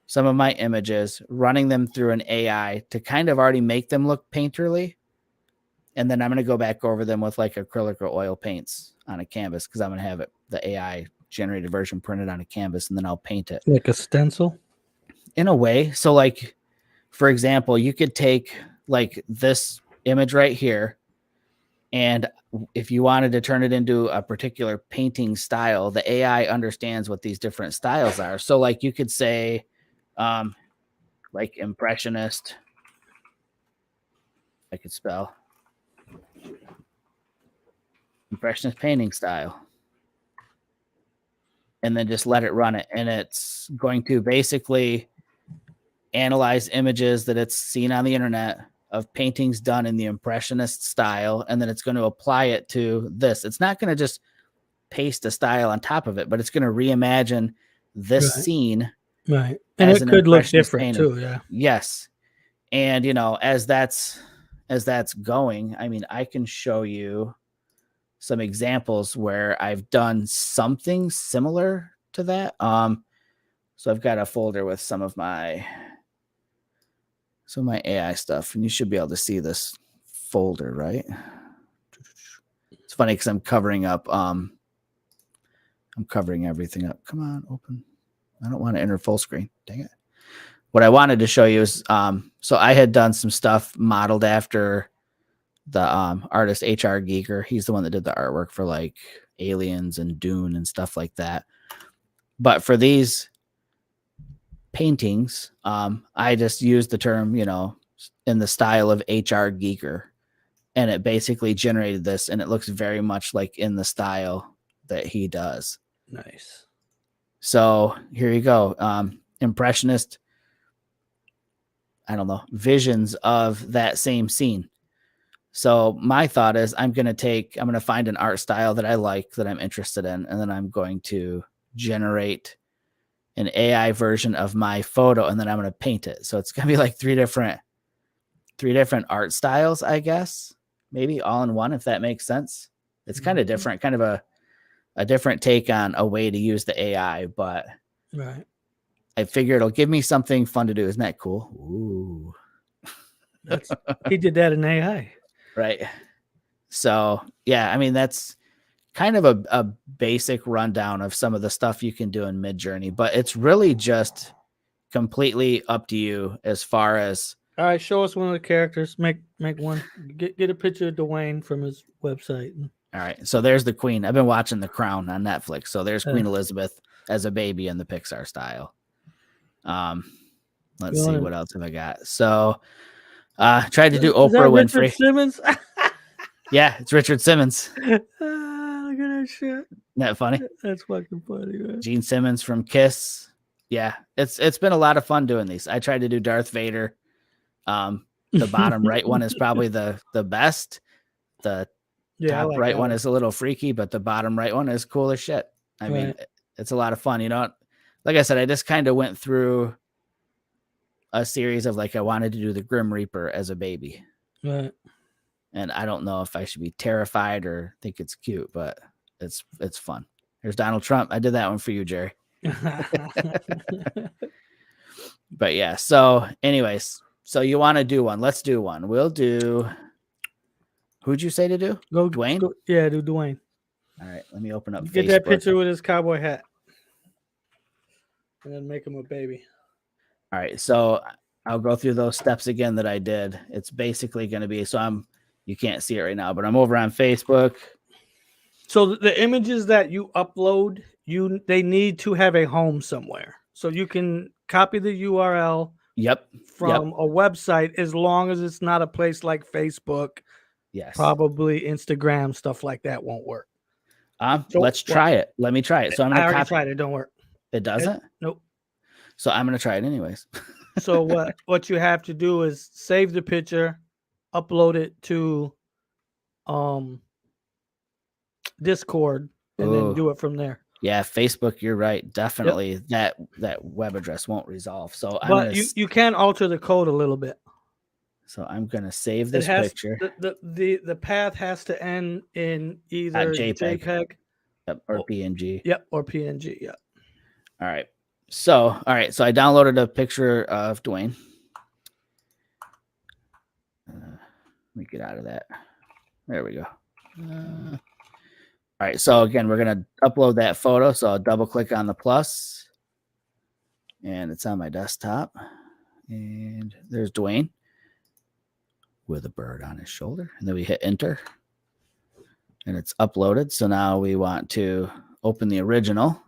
some of my images, running them through an AI to kind of already make them look painterly. And then I'm going to go back over them with like acrylic or oil paints on a canvas, because I'm going to have the AI generated version printed on a canvas, and then I'll paint it.
Like a stencil?
In a way. So like, for example, you could take like this image right here, and if you wanted to turn it into a particular painting style, the AI understands what these different styles are. So like you could say like impressionist. I could spell impressionist painting style, and then just let it run it. And it's going to basically analyze images that it's seen on the internet of paintings done in the impressionist style. And then it's going to apply it to this. It's not going to just paste a style on top of it, but it's going to reimagine this scene.
Right. And it could look different too. Yeah.
Yes. And, as that's going, I mean, I can show you some examples where I've done something similar to that. So I've got a folder with some of my AI stuff, and you should be able to see this folder, right? It's funny because I'm covering up. I'm covering everything up. Come on, open. I don't want to enter full screen. Dang it. What I wanted to show you is, so I had done some stuff modeled after the artist H.R. Giger. He's the one that did the artwork for like Aliens and Dune and stuff like that. But for these paintings, I just used the term, in the style of H.R. Giger. and it basically generated this, and it looks very much like in the style that he does.
Nice.
So here you go. Impressionist, I don't know, visions of that same scene. So my thought is I'm going to find an art style that I like, that I'm interested in, and then I'm going to generate an AI version of my photo, and then I'm going to paint it. So it's going to be like three different art styles, I guess, maybe all in one, if that makes sense. It's kind of different, kind of a different take on a way to use the AI, but
Right.
I figure it'll give me something fun to do. Isn't that cool? Ooh.
He did that in AI.
Right. So yeah, I mean, that's kind of a basic rundown of some of the stuff you can do in Midjourney, but it's really just completely up to you as far as.
All right, show us one of the characters. Make one. Get a picture of Dwayne from his website.
All right, so there's the Queen. I've been watching The Crown on Netflix. So there's Queen Elizabeth as a baby in the Pixar style. Let's see, what else have I got? So tried to do
Is that
Oprah Winfrey.
Richard Simmons?
Yeah, it's Richard Simmons.
Look at that shit.
Isn't that funny?
That's fucking funny, man.
Gene Simmons from Kiss. Yeah, it's been a lot of fun doing these. I tried to do Darth Vader. The bottom right one is probably the best. The top
like
right one is a little freaky, but the bottom right one is cool as shit. I mean, it's a lot of fun. You know, like I said, I just kind of went through a series of like, I wanted to do the Grim Reaper as a baby.
Right.
And I don't know if I should be terrified or think it's cute, but it's fun. There's Donald Trump. I did that one for you, Jerry. But yeah, so anyways, so you want to do one. Let's do one. We'll do. Who'd you say to do? Dwayne?
Yeah, do Dwayne.
All right, let me open up
Get
Facebook.
that picture with his cowboy hat. And then make him a baby.
All right, so I'll go through those steps again that I did. It's basically going to be, so you can't see it right now, but I'm over on Facebook.
So the images that you upload, they need to have a home somewhere. So you can copy the URL from a website, as long as it's not a place like Facebook.
Yes.
Probably Instagram, stuff like that won't work.
Let's try it. Let me try it. So I'm going to
already tried it. Don't work.
It doesn't?
Nope.
So I'm going to try it anyways.
So what you have to do is save the picture, upload it to Discord, and then do it from there.
Yeah, Facebook, you're right. Definitely that web address won't resolve. So
you can alter the code a little bit.
So I'm going to save this picture.
The path has to end in either JPEG
or PNG.
Yep, or PNG. Yep.
All right. So I downloaded a picture of Dwayne. Let me get out of that. There we go. All right. So again, we're going to upload that photo. So I'll double click on the plus, and it's on my desktop. And there's Dwayne with a bird on his shoulder. And then we hit enter, and it's uploaded. So now we want to open the original.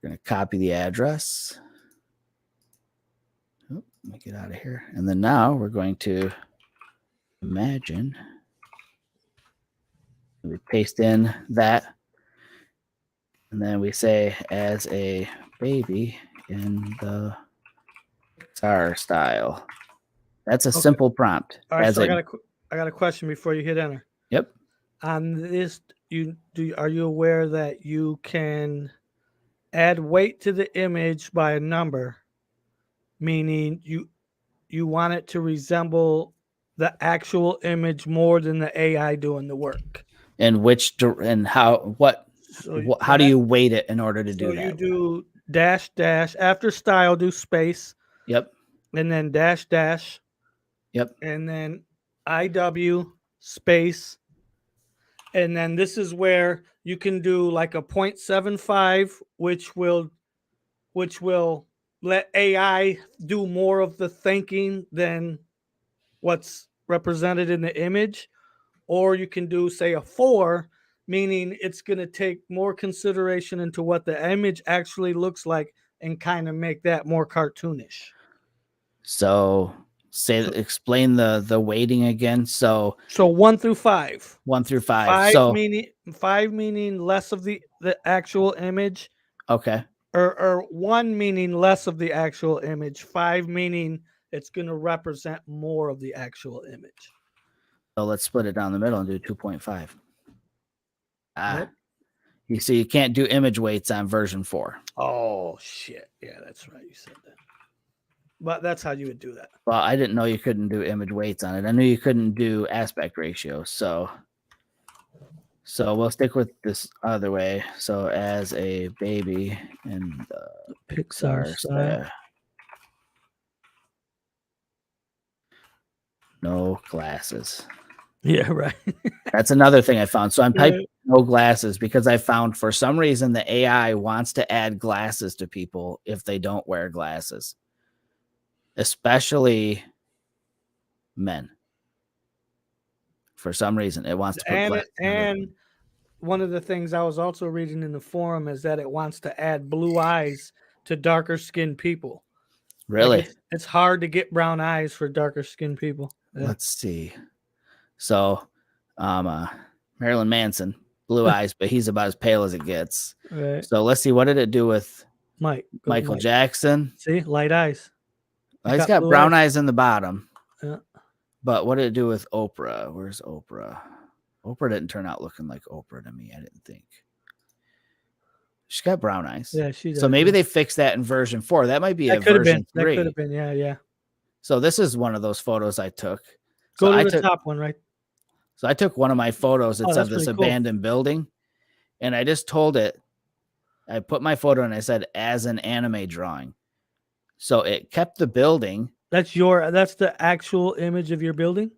We're going to copy the address. Oh, let me get out of here. And then now we're going to imagine. We paste in that. And then we say, as a baby in the Pixar style. That's a simple prompt.
All right, so I got a question before you hit enter.
Yep.
On this, are you aware that you can add weight to the image by a number, meaning you want it to resemble the actual image more than the AI doing the work?
And how do you weight it in order to do that?
So you do dash after style, do space.
Yep.
And then dash.
Yep.
And then IW space. And then this is where you can do like a 0.75, which will let AI do more of the thinking than what's represented in the image. Or you can do, say, a 4, meaning it's going to take more consideration into what the image actually looks like and kind of make that more cartoonish.
So explain the weighting again. So
So 1 through 5.
1 through 5.
5
So
meaning 5 meaning less of the actual image,
okay.
or 1 meaning less of the actual image, 5 meaning it's going to represent more of the actual image.
So let's split it down the middle and do 2.5.
What?
You see, you can't do image weights on version 4.
Oh shit. Yeah, that's right. You said that. But that's how you would do that.
Well, I didn't know you couldn't do image weights on it. I knew you couldn't do aspect ratio. So we'll stick with this other way. So as a baby in the
Pixar
Pixar
style.
style, no glasses.
Yeah, right.
That's another thing I found. So I'm typing
Right.
no glasses because I found for some reason the AI wants to add glasses to people if they don't wear glasses, especially men. For some reason, it wants to put glasses on everybody.
And one of the things I was also reading in the forum is that it wants to add blue eyes to darker skinned people. Like
Really?
it's hard to get brown eyes for darker skinned people. Yeah.
Let's see. So, Marilyn Manson, blue eyes, but he's about as pale as it gets.
Right.
So let's see. What did it do with
Mike.
Michael Jackson?
See, light eyes.
Well, he's got brown eyes in the bottom.
Yeah.
But what did it do with Oprah? Where's Oprah? Oprah didn't turn out looking like Oprah to me. I didn't think. She's got brown eyes.
Yeah, she does.
So maybe they fixed that in version 4. That might be a version 3.
That could have been. Yeah, yeah.
So this is one of those photos I took.
Go to the top one, right?
So I took one of my photos. It's of this
pretty cool.
abandoned building. And I just told it, I put my photo and I said, as an anime drawing. So it kept the building.
That's the actual image of your building?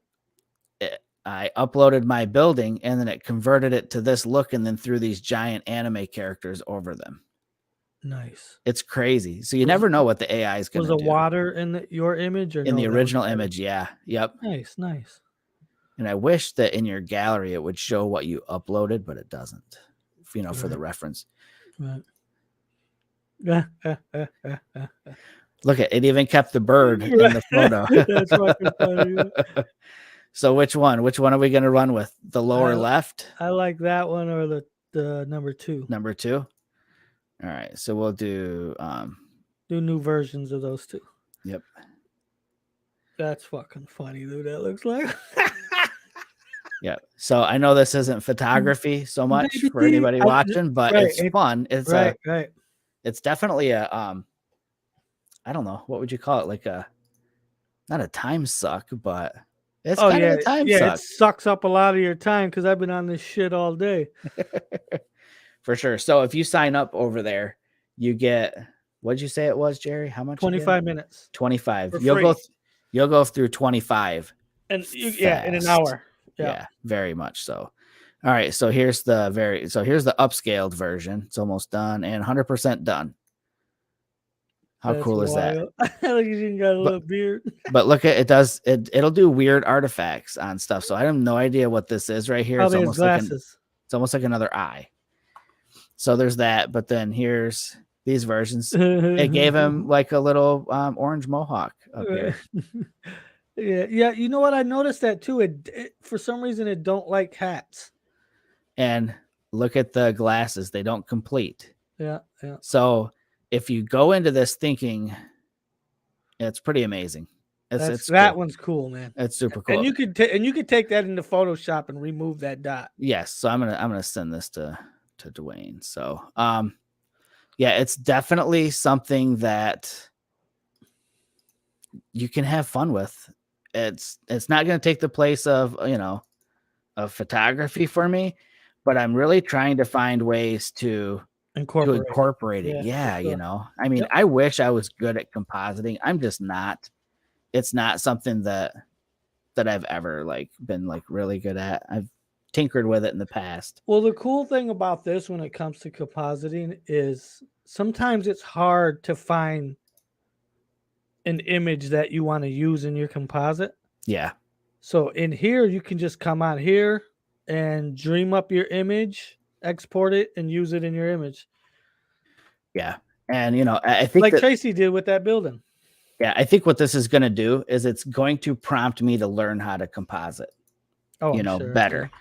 I uploaded my building and then it converted it to this look and then threw these giant anime characters over them.
Nice.
It's crazy. So you never know what the AI is going to do.
Was the water in your image or
in the original image? Yeah. Yep.
Nice, nice.
And I wish that in your gallery it would show what you uploaded, but it doesn't, for the reference.
Right.
Look at it, even kept the bird in the photo.
That's fucking funny.
So which one are we going to run with? The lower left?
I like that one or the number 2.
Number 2? All right. So we'll do
new versions of those 2.
Yep.
That's fucking funny, dude. That looks like.
Yeah. So I know this isn't photography so much for anybody watching, but it's fun. It's
right.
It's definitely a I don't know, what would you call it? Like not a time suck, but it's kind of a time suck.
It sucks up a lot of your time because I've been on this shit all day.
For sure. So if you sign up over there, you get, what'd you say it was, Jerry? How much?
25 minutes.
25. You'll go through 25.
And in an hour.
Yeah, very much so. All right, so here's the upscaled version. It's almost done and 100% done. How cool is that?
You even got a little beard.
But look at it'll do weird artifacts on stuff. So I have no idea what this is right here.
Probably
It's almost like another eye. So there's that, but then here's these versions. It gave him like a little orange mohawk up here.
Yeah. You know what? I noticed that too. It for some reason it don't like hats.
And look at the glasses; they don't complete.
Yeah.
So if you go into this thinking, it's pretty amazing. It's
that
cool.
One's cool, man.
It's super cool.
And you could take that into Photoshop and remove that dot.
Yes. So I'm gonna send this to Dwayne. So yeah, it's definitely something that you can have fun with. It's not going to take the place of of photography for me, but I'm really trying to find ways to incorporate it. Yeah, sure. I mean, I wish I was good at compositing. I'm just not. It's not something that I've ever been really good at. I've tinkered with it in the past.
Well, the cool thing about this when it comes to compositing is sometimes it's hard to find an image that you want to use in your composite.
Yeah.
So in here, you can just come out here and dream up your image, export it, and use it in your image.
Yeah. And, I think
like Tracy did with that building.
Yeah, I think what this is going to do is it's going to prompt me to learn how to composite,
Oh, I'm sure. Yeah.
better.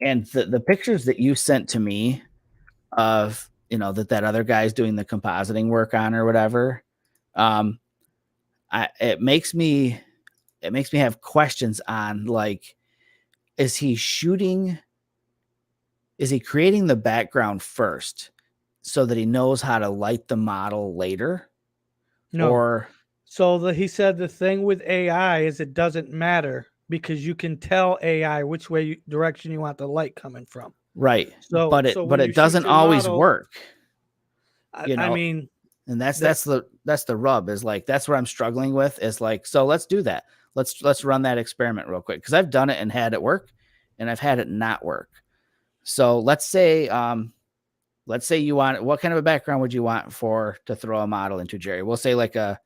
And the pictures that you sent to me of, that other guy's doing the compositing work on or whatever, um, it makes me have questions on, like, is he shooting? Is he creating the background first so that he knows how to light the model later?
No.
Or
So he said the thing with AI is it doesn't matter because you can tell AI which direction you want the light coming from.
right,
So
but
when you
it
shoot
doesn't
your
always
model,
work,
I,
you
I
know.
mean
And
that
that's the rub, is like, that's what I'm struggling with, is like, so let's do that. Let's run that experiment real quick, because I've done it and had it work, and I've had it not work. So let's say you want, what kind of a background would you want to throw a model into, Jerry? We'll say like a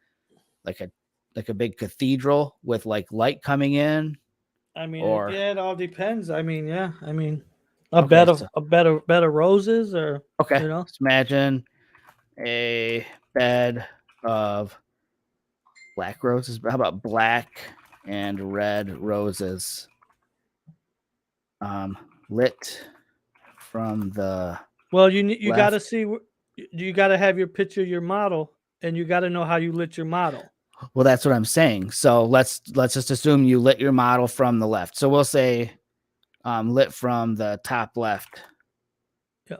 like a big cathedral with like light coming in, or
yeah, it all depends. Yeah,
okay, so
a bed of roses, or
okay,
you know,
let's imagine a bed of black roses. How about black and red roses, lit from the
well, you got to
left?
see you got to have your picture, your model, and you got to know how you lit your model.
Well, that's what I'm saying. So let's just assume you lit your model from the left. So we'll say lit from the top left.
Yeah.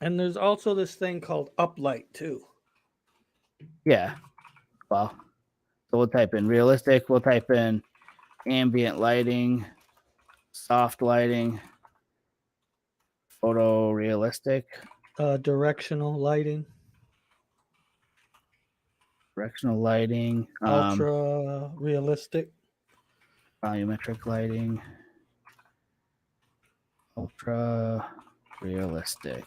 And there's also this thing called uplight too.
Yeah. Well, so we'll type in realistic. We'll type in ambient lighting, soft lighting, photorealistic,
Directional lighting,
directional lighting,
ultra realistic.
volumetric lighting, ultra realistic.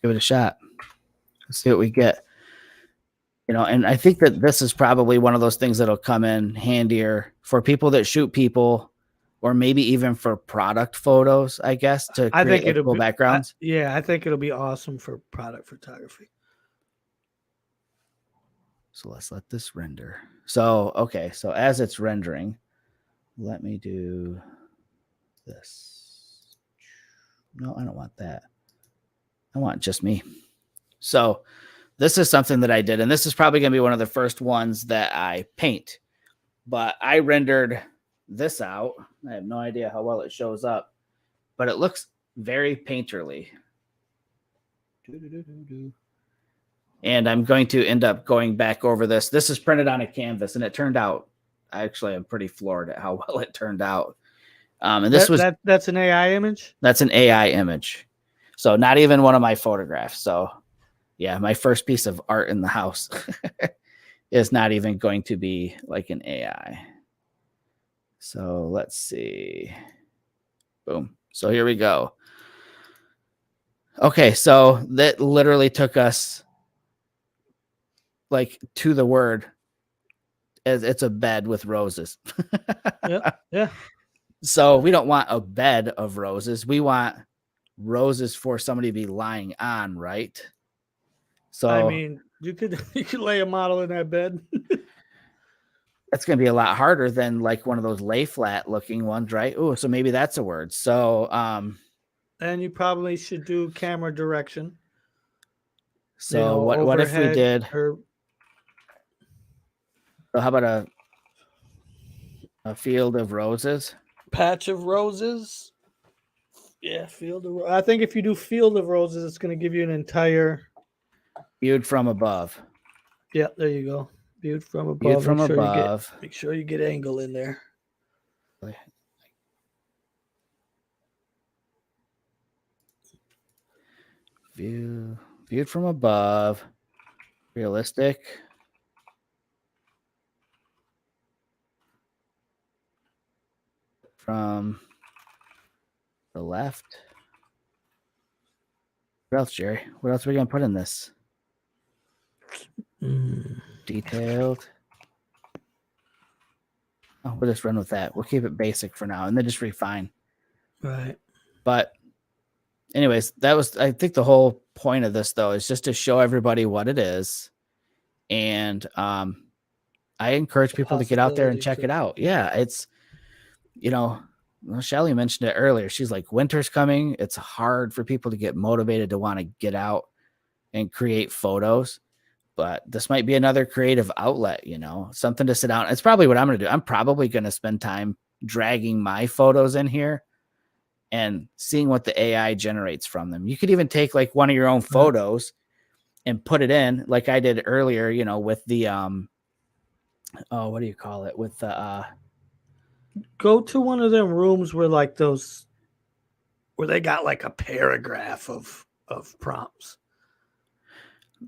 Give it a shot. Let's see what we get. And I think that this is probably one of those things that'll come in handier for people that shoot people, or maybe even for product photos, I guess, to
I
create
think
like
it'll
cool
be,
backgrounds.
yeah, I think it'll be awesome for product photography.
So let's let this render. So, okay. So as it's rendering, let me do this. No, I don't want that. I want just me. So this is something that I did, and this is probably going to be one of the first ones that I paint. But I rendered this out. I have no idea how well it shows up, but it looks very painterly. And I'm going to end up going back over this. This is printed on a canvas, and it turned out, actually, I'm pretty floored at how well it turned out. And this was
That's an AI image.
That's an AI image, so not even one of my photographs. So yeah, my first piece of art in the house is not even going to be like an AI. So let's see. Boom. So here we go. Okay, so that literally took us like to the word, as it's a bed with roses.
Yeah, yeah.
So we don't want a bed of roses. We want roses for somebody to be lying on, right? So
You could you could lay a model in that bed.
that's going to be a lot harder than like one of those lay flat looking ones, right? Oh, so maybe that's a word. So,
And you probably should do camera direction.
what if we
Overhead
did?
or
So how about a field of roses
patch of roses. Yeah, I think if you do field of roses, it's going to give you an entire.
viewed from above?
Yeah, there you go. Viewed from
Viewed
above.
from above.
Make sure you get angle in there.
Viewed from above. Realistic. From the left. What else, Jerry? What else are we gonna put in this? Detailed. Oh, we'll just run with that. We'll keep it basic for now, and then just refine.
Right.
But anyways, that was, I think the whole point of this though is just to show everybody what it is. And I encourage
The
people to get out there and
possibilities
check
of
it
it.
out. Yeah, it's, well, Shelly mentioned it earlier. She's like, winter's coming. It's hard for people to get motivated to want to get out and create photos. But this might be another creative outlet, something to sit down. It's probably what I'm going to do. I'm probably going to spend time dragging my photos in here and seeing what the AI generates from them. You could even take like one of your own photos and put it in, like I did earlier, with the what do you call it? With the
Go to one of them rooms where like those where they got like a paragraph of prompts.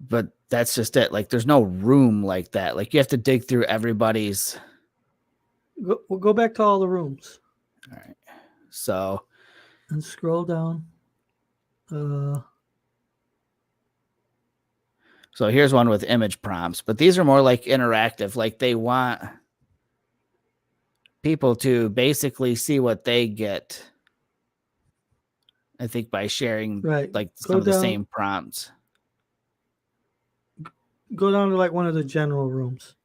but that's just it. Like there's no room like that. Like you have to dig through everybody's.
We'll go back to all the rooms.
All right. So
and scroll down.
So here's one with image prompts, but these are more like interactive. Like they want people to basically see what they get. I think by sharing like some of the same prompts.
Go down to like one of the general rooms.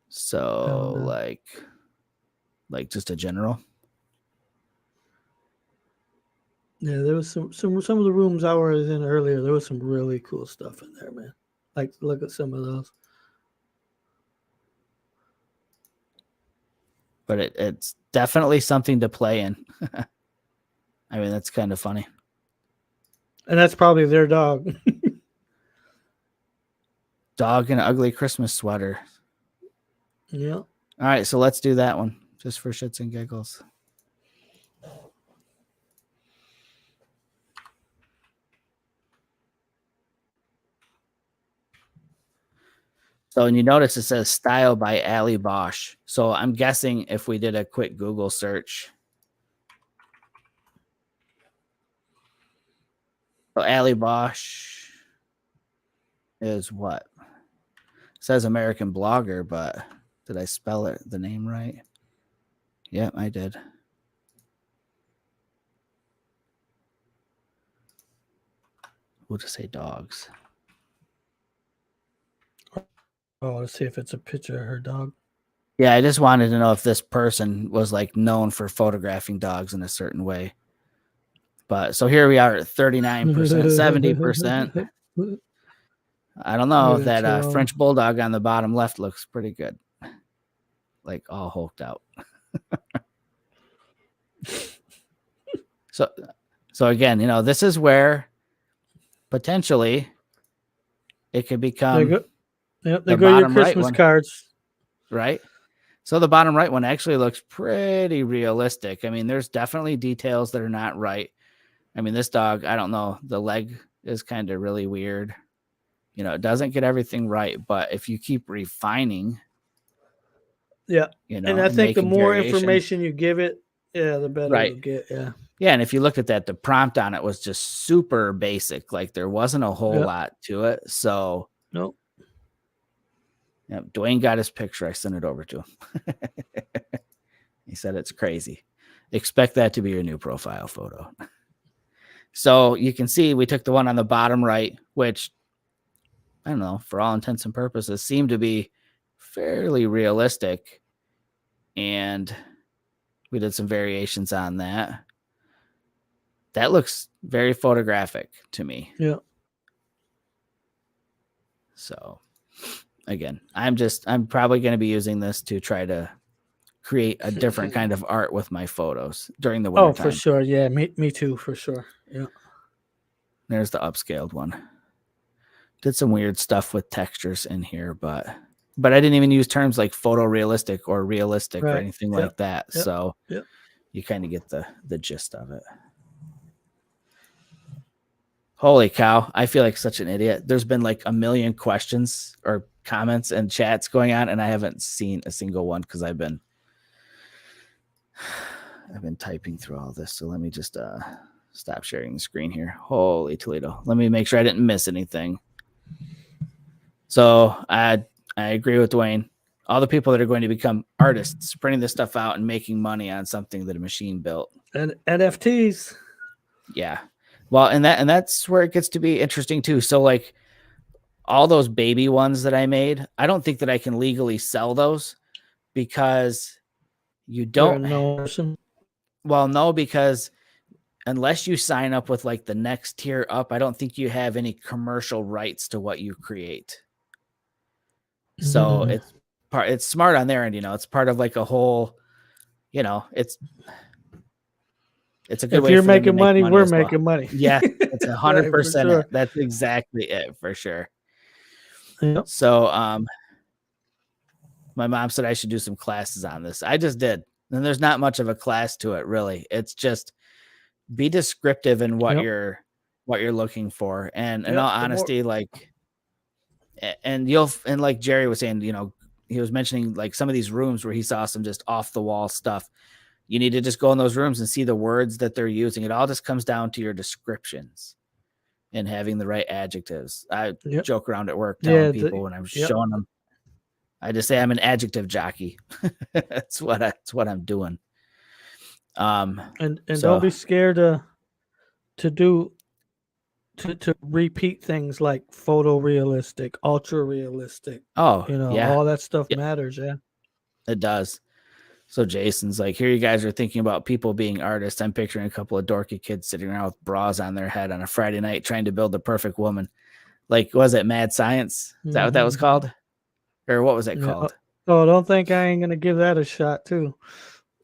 So like just a general.
Yeah, there was some of the rooms I was in earlier. There was some really cool stuff in there, man. Like look at some of those.
But it's definitely something to play in. I mean, that's kind of funny.
And that's probably their dog.
Dog in an ugly Christmas sweater.
Yeah.
All right, so let's do that one just for shits and giggles. So, and you notice it says style by Ali Bosch. So I'm guessing if we did a quick Google search. So Ali Bosch is what? It says American blogger, but did I spell it the name right? Yep, I did. We'll just say dogs.
Oh, let's see if it's a picture of her dog.
Yeah, I just wanted to know if this person was like known for photographing dogs in a certain way. But so here we are at 39%, 70%. I don't know. That French bulldog on the bottom left looks pretty good. Like all hulked out. So again, this is where potentially it could become
there go your Christmas cards.
Right? So the bottom right one actually looks pretty realistic. I mean, there's definitely details that are not right. I mean, this dog, I don't know. The leg is kind of really weird. It doesn't get everything right, but if you keep refining,
yeah, and I think the more information you give it, the better it'll get. Yeah.
Yeah, and if you looked at that, the prompt on it was just super basic. Like there wasn't a whole lot to it. So
nope.
Yeah, Dwayne got his picture. I sent it over to him. He said it's crazy. Expect that to be your new profile photo. So you can see we took the one on the bottom right, which I don't know, for all intents and purposes, seemed to be fairly realistic. And we did some variations on that. That looks very photographic to me.
Yeah.
So again, I'm probably going to be using this to try to create a different kind of art with my photos during the winter time.
For sure. Yeah, me too, for sure. Yeah.
There's the upscaled one. Did some weird stuff with textures in here, but I didn't even use terms like photorealistic or realistic or anything like that.
Yep.
So you kind of get the gist of it. Holy cow. I feel like such an idiot. There's been like a million questions or comments and chats going on, and I haven't seen a single one because I've been typing through all this. So let me just stop sharing the screen here. Holy Toledo. Let me make sure I didn't miss anything. So I agree with Dwayne. All the people that are going to become artists, printing this stuff out and making money on something that a machine built.
And NFTs.
Yeah. Well, and that's where it gets to be interesting too. So like all those baby ones that I made, I don't think that I can legally sell those because you
You're a
don't.
known person.
Well, no, because unless you sign up with like the next tier up, I don't think you have any commercial rights to what you create. So
Mm.
it's smart on their end, it's part of like a whole, it's a good
If
way
you're
for them to
making
make
money,
money
we're
as well.
making money.
Yeah, it's
Right, for
100% it.
sure.
That's exactly it for sure.
Yep.
So my mom said I should do some classes on this. I just did. And there's not much of a class to it really. It's just be descriptive in what
Yep.
you're looking for. And in
Yep.
all
The more.
honesty, like and like Jerry was saying, he was mentioning like some of these rooms where he saw some just off the wall stuff. You need to just go in those rooms and see the words that they're using. It all just comes down to your descriptions and having the right adjectives. I
Yep.
joke around at work telling
Yeah.
people when I'm
Yep.
showing them, I just say I'm an adjective jockey. That's what I'm doing.
And don't
So
be scared to do to repeat things like photorealistic, ultra realistic.
oh yeah,
All that stuff
yeah,
matters. Yeah.
it does. So Jason's like, here you guys are thinking about people being artists. I'm picturing a couple of dorky kids sitting around with bras on their head on a Friday night trying to build the perfect woman. Like, was it Mad Science? Is that what that was
Mm-hmm.
called? Or what was it
Yeah.
called?
Oh, don't think I ain't gonna give that a shot too.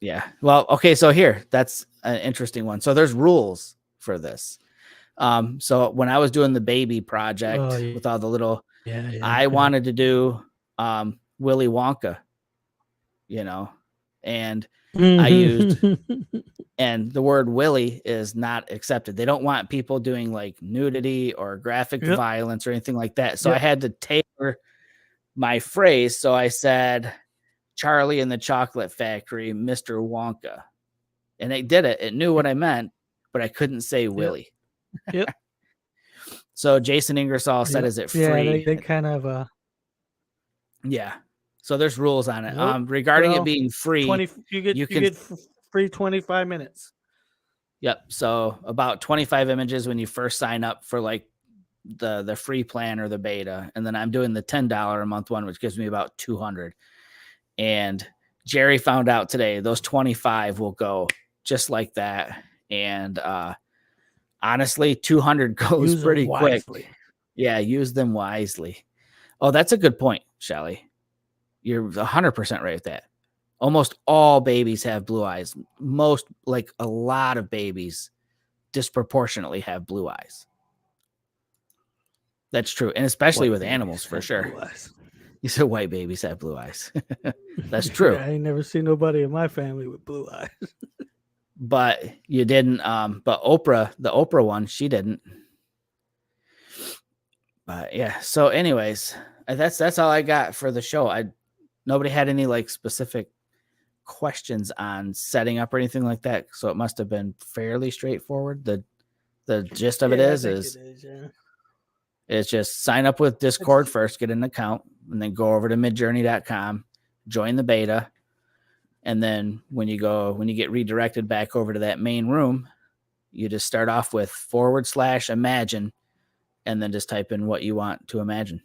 Yeah. Well, okay. So here, that's an interesting one. So there's rules for this. So when I was doing the baby
Oh
project with all the little,
yeah, yeah,
I
yeah.
wanted to do Willy Wonka, and I used,
Mm-hmm.
and the word Willy is not accepted. They don't want people doing like nudity or graphic
Yep.
violence or anything like that. So I
Yep.
had to tailor my phrase. So I said, Charlie in the Chocolate Factory, Mr. Wonka. And it did it. It knew what I meant, but I couldn't say
Yep.
Willy.
Yep.
So Jason Ingersoll said,
Yep.
is it
Yeah. They
free?
they kind of
Yeah. So there's rules on it.
Nope.
Regarding it
Well,
being free,
20. You get
you
you
can,
get free 25 minutes.
yep. So about 25 images when you first sign up for like the free plan or the beta. And then I'm doing the $10 a month one, which gives me about 200. And Jerry found out today those 25 will go just like that. And honestly, 200 goes
Use them
pretty quick.
wisely.
Yeah, use them wisely. Oh, that's a good point, Shelly. You're 100% right with that. Almost all babies have blue eyes. Most, like a lot of babies, disproportionately have blue eyes. That's true. And especially
White
with
babies
animals, for
have
sure.
blue eyes.
You said white babies have blue eyes. That's true.
Yeah, I ain't never seen nobody in my family with blue eyes.
But you didn't. But Oprah, the Oprah one, she didn't. But yeah. So, anyways, that's all I got for the show. Nobody had any like specific questions on setting up or anything like that. So it must have been fairly straightforward. The gist of it
Yeah, I
is
think it is. Yeah.
it's just sign up with Discord first, get an account, and then go over to midjourney.com, join the beta. And then when you get redirected back over to that main room, you just start off with /imagine and then just type in what you want to imagine.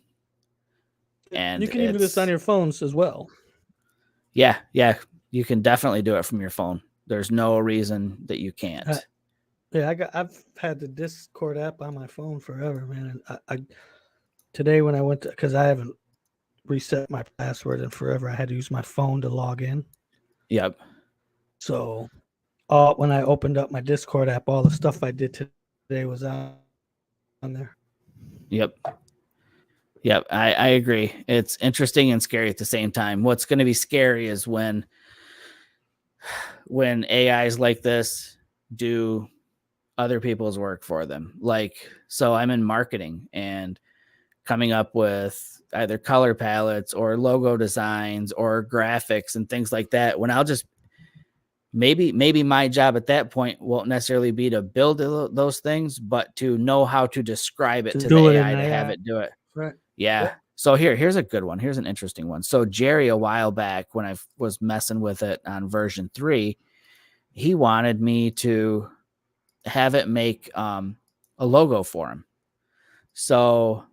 And
You can even do this on your phones as well.
Yeah, you can definitely do it from your phone. There's no reason that you can't.
Yeah, I've had the Discord app on my phone forever, man. And I today when I went to, because I haven't reset my password in forever, I had to use my phone to log in.
Yep.
So when I opened up my Discord app, all the stuff I did today was on there.
Yep. I agree. It's interesting and scary at the same time. What's going to be scary is when AIs like this do other people's work for them. Like, so I'm in marketing and coming up with either color palettes or logo designs or graphics and things like that. When I'll just maybe my job at that point won't necessarily be to build those things, but to know how to describe it to the AI to have it do it.
Right.
Yeah. Yep. So here's a good one. Here's an interesting one. So Jerry, a while back when I was messing with it on version 3, he wanted me to have it make a logo for him. So,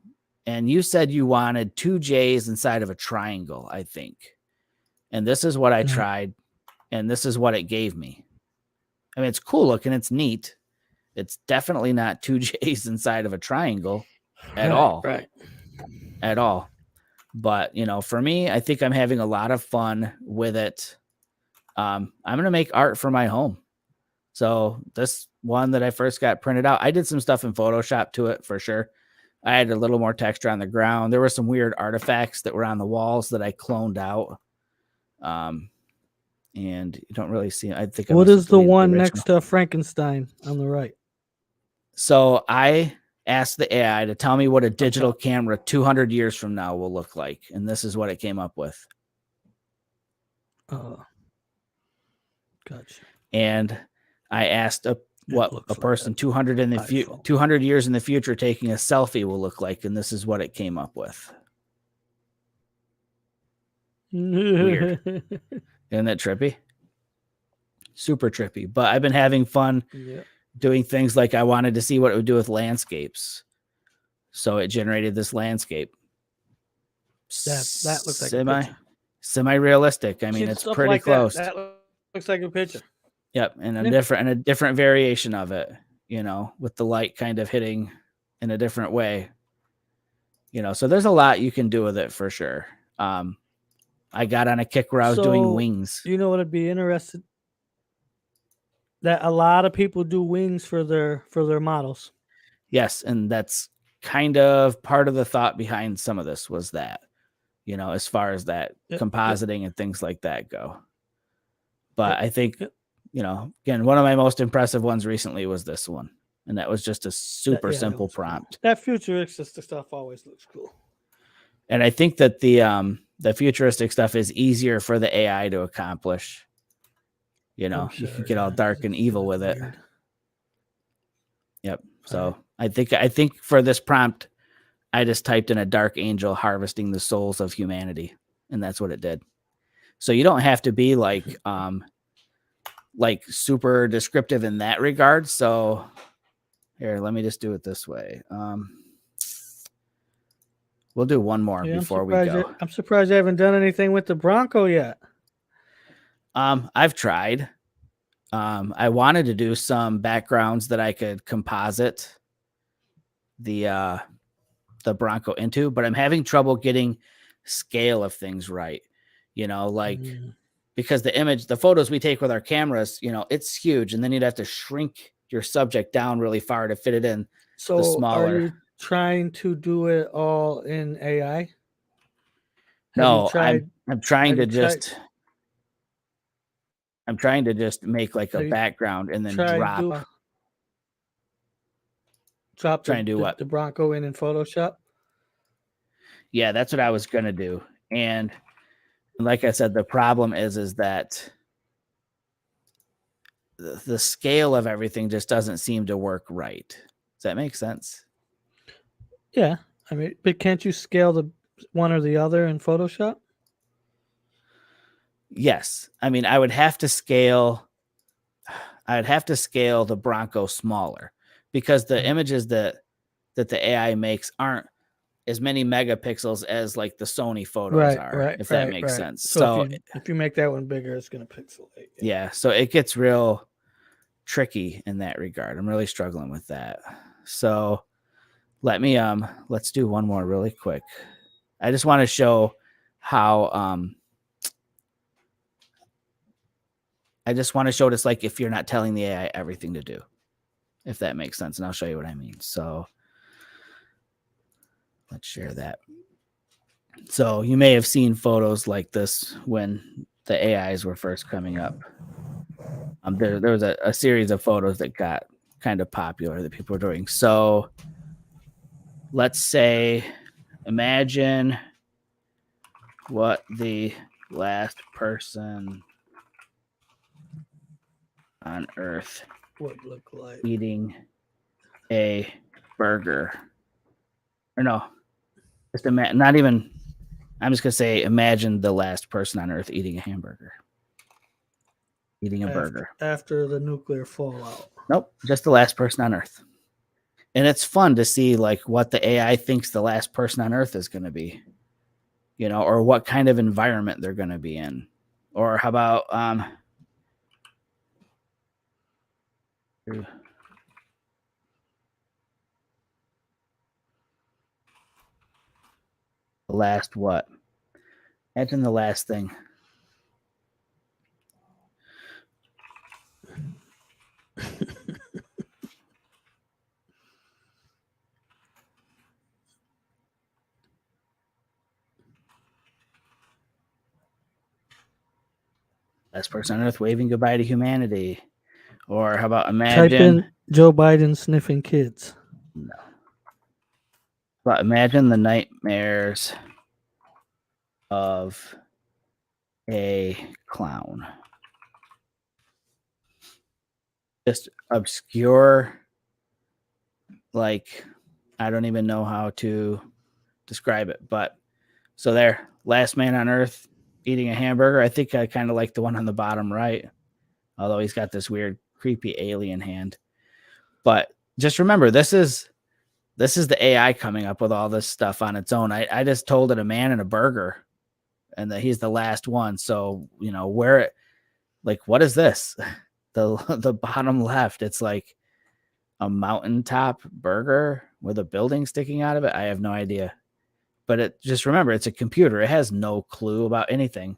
and you said you wanted 2 J's inside of a triangle, I think. And this is what I tried, and this is what it gave me. I mean, it's cool looking, it's neat. It's definitely not 2 J's inside of a triangle at all.
Right.
At all. But, for me, I think I'm having a lot of fun with it. I'm going to make art for my home. So this one that I first got printed out, I did some stuff in Photoshop to it for sure. I had a little more texture on the ground. There were some weird artifacts that were on the walls that I cloned out. And you don't really see. I think
what is the one next to Frankenstein on the right?
So I asked the AI to tell me what a digital camera 200 years from now will look like, and this is what it came up with.
Gotcha.
And I asked what a person 200 years in the future taking a selfie will look like, and this is what it came up with. Weird. Isn't that trippy? Super trippy. But I've been having fun doing things like I wanted to see what it would do with landscapes. So it generated this landscape.
That looks like a picture.
Semi-realistic. I mean, it's pretty like close.
That looks like a picture.
Yep, and a different variation of it, with the light kind of hitting in a different way. So there's a lot you can do with it for sure. I got on a kick where I was doing wings.
You know what I'd be interested? That a lot of people do wings for their models.
Yes, and that's kind of part of the thought behind some of this was that, as far as that compositing and things like that go. But I think, again, one of my most impressive ones recently was this one. And that was just a super simple prompt.
Cool. That futuristic stuff always looks cool.
And I think that the futuristic stuff is easier for the AI to accomplish. You can get all dark and evil with it. Yep. So I think for this prompt, I just typed in a dark angel harvesting the souls of humanity, and that's what it did. So you don't have to be like super descriptive in that regard. So here, let me just do it this way. We'll do one more before we go.
I'm surprised I haven't done anything with the Bronco yet.
I've tried. I wanted to do some backgrounds that I could composite the Bronco into, but I'm having trouble getting scale of things right. Because the photos we take with our cameras, it's huge, and then you'd have to shrink your subject down really far to fit it in.
So
the smaller.
Are you trying to do it all in AI?
No, I'm trying to just make like a background and then drop.
Trying to do what? The Bronco in Photoshop?
Yeah, that's what I was going to do. And like I said, the problem is that the scale of everything just doesn't seem to work right. Does that make sense?
Yeah. I mean, but can't you scale the one or the other in Photoshop?
Yes. I mean, I would have to scale the Bronco smaller because the images that the AI makes aren't as many megapixels as like the Sony photos are, if that makes sense.
So if you make that one bigger, it's going to pixelate.
Yeah. So it gets real tricky in that regard. I'm really struggling with that. So let's do one more really quick. I just want to show how, I just want to show this, like, if you're not telling the AI everything to do, if that makes sense. And I'll show you what I mean. So let's share that. So you may have seen photos like this when the AIs were first coming up. There was a series of photos that got kind of popular that people were doing. So let's say, imagine what the last person on Earth
would look like
eating a burger. Or no, just not even. I'm just gonna say, imagine the last person on Earth eating a hamburger. eating a
after
burger.
after the nuclear fallout.
Nope, just the last person on Earth. And it's fun to see like what the AI thinks the last person on Earth is going to be, or what kind of environment they're going to be in. Or how about the last what? Imagine the last thing. Last person on Earth waving goodbye to humanity. Or how about
Type
imagine?
in Joe Biden sniffing kids.
No. But imagine the nightmares of a clown. Just obscure, like, I don't even know how to describe it. But so there, last man on Earth eating a hamburger. I think I kind of like the one on the bottom right, although he's got this weird, creepy alien hand. But just remember, this is the AI coming up with all this stuff on its own. I just told it a man and a burger, and that he's the last one. So where, like, what is this? The bottom left, it's like a mountaintop burger with a building sticking out of it. I have no idea. But just remember, it's a computer. It has no clue about anything.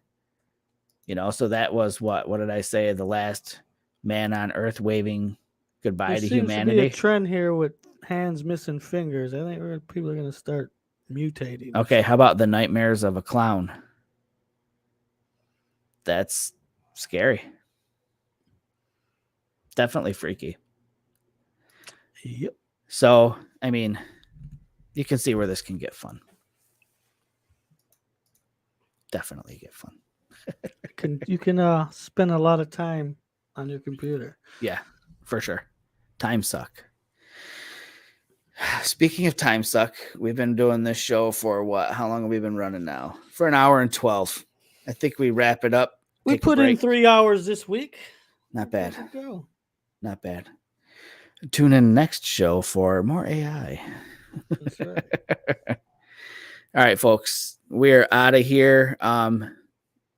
So that was what did I say? The last man on Earth waving goodbye
There
to
seems to be a
humanity.
trend here with hands missing fingers. I think people are going to start mutating.
Okay, how about the nightmares of a clown? That's scary. Definitely freaky.
Yep.
So, I mean, you can see where this can get fun. Definitely get fun.
You can spend a lot of time on your computer.
Yeah, for sure. Time suck. Speaking of time suck, we've been doing this show for what? How long have we been running now? For an hour and 12. I think we wrap it up.
We
Take a
put in
break.
3 hours this week.
Not
We're
bad.
good to go.
Not bad. Tune in next show for more AI.
That's right.
All right, folks. We're out of here.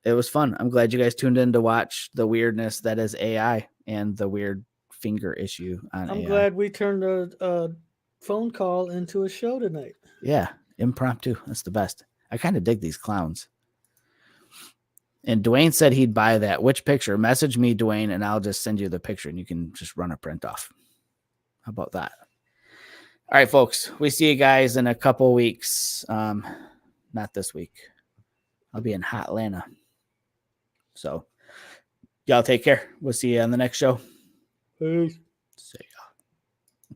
It was fun. I'm glad you guys tuned in to watch the weirdness that is AI and the weird finger issue on
I'm
AI.
glad we turned a phone call into a show tonight.
Yeah, impromptu. That's the best. I kind of dig these clowns. And Dwayne said he'd buy that. Which picture? Message me, Dwayne, and I'll just send you the picture and you can just run a print off. How about that? All right, folks. We see you guys in a couple weeks. Not this week. I'll be in hot Atlanta. So y'all take care. We'll see you on the next show.
Peace.
See ya.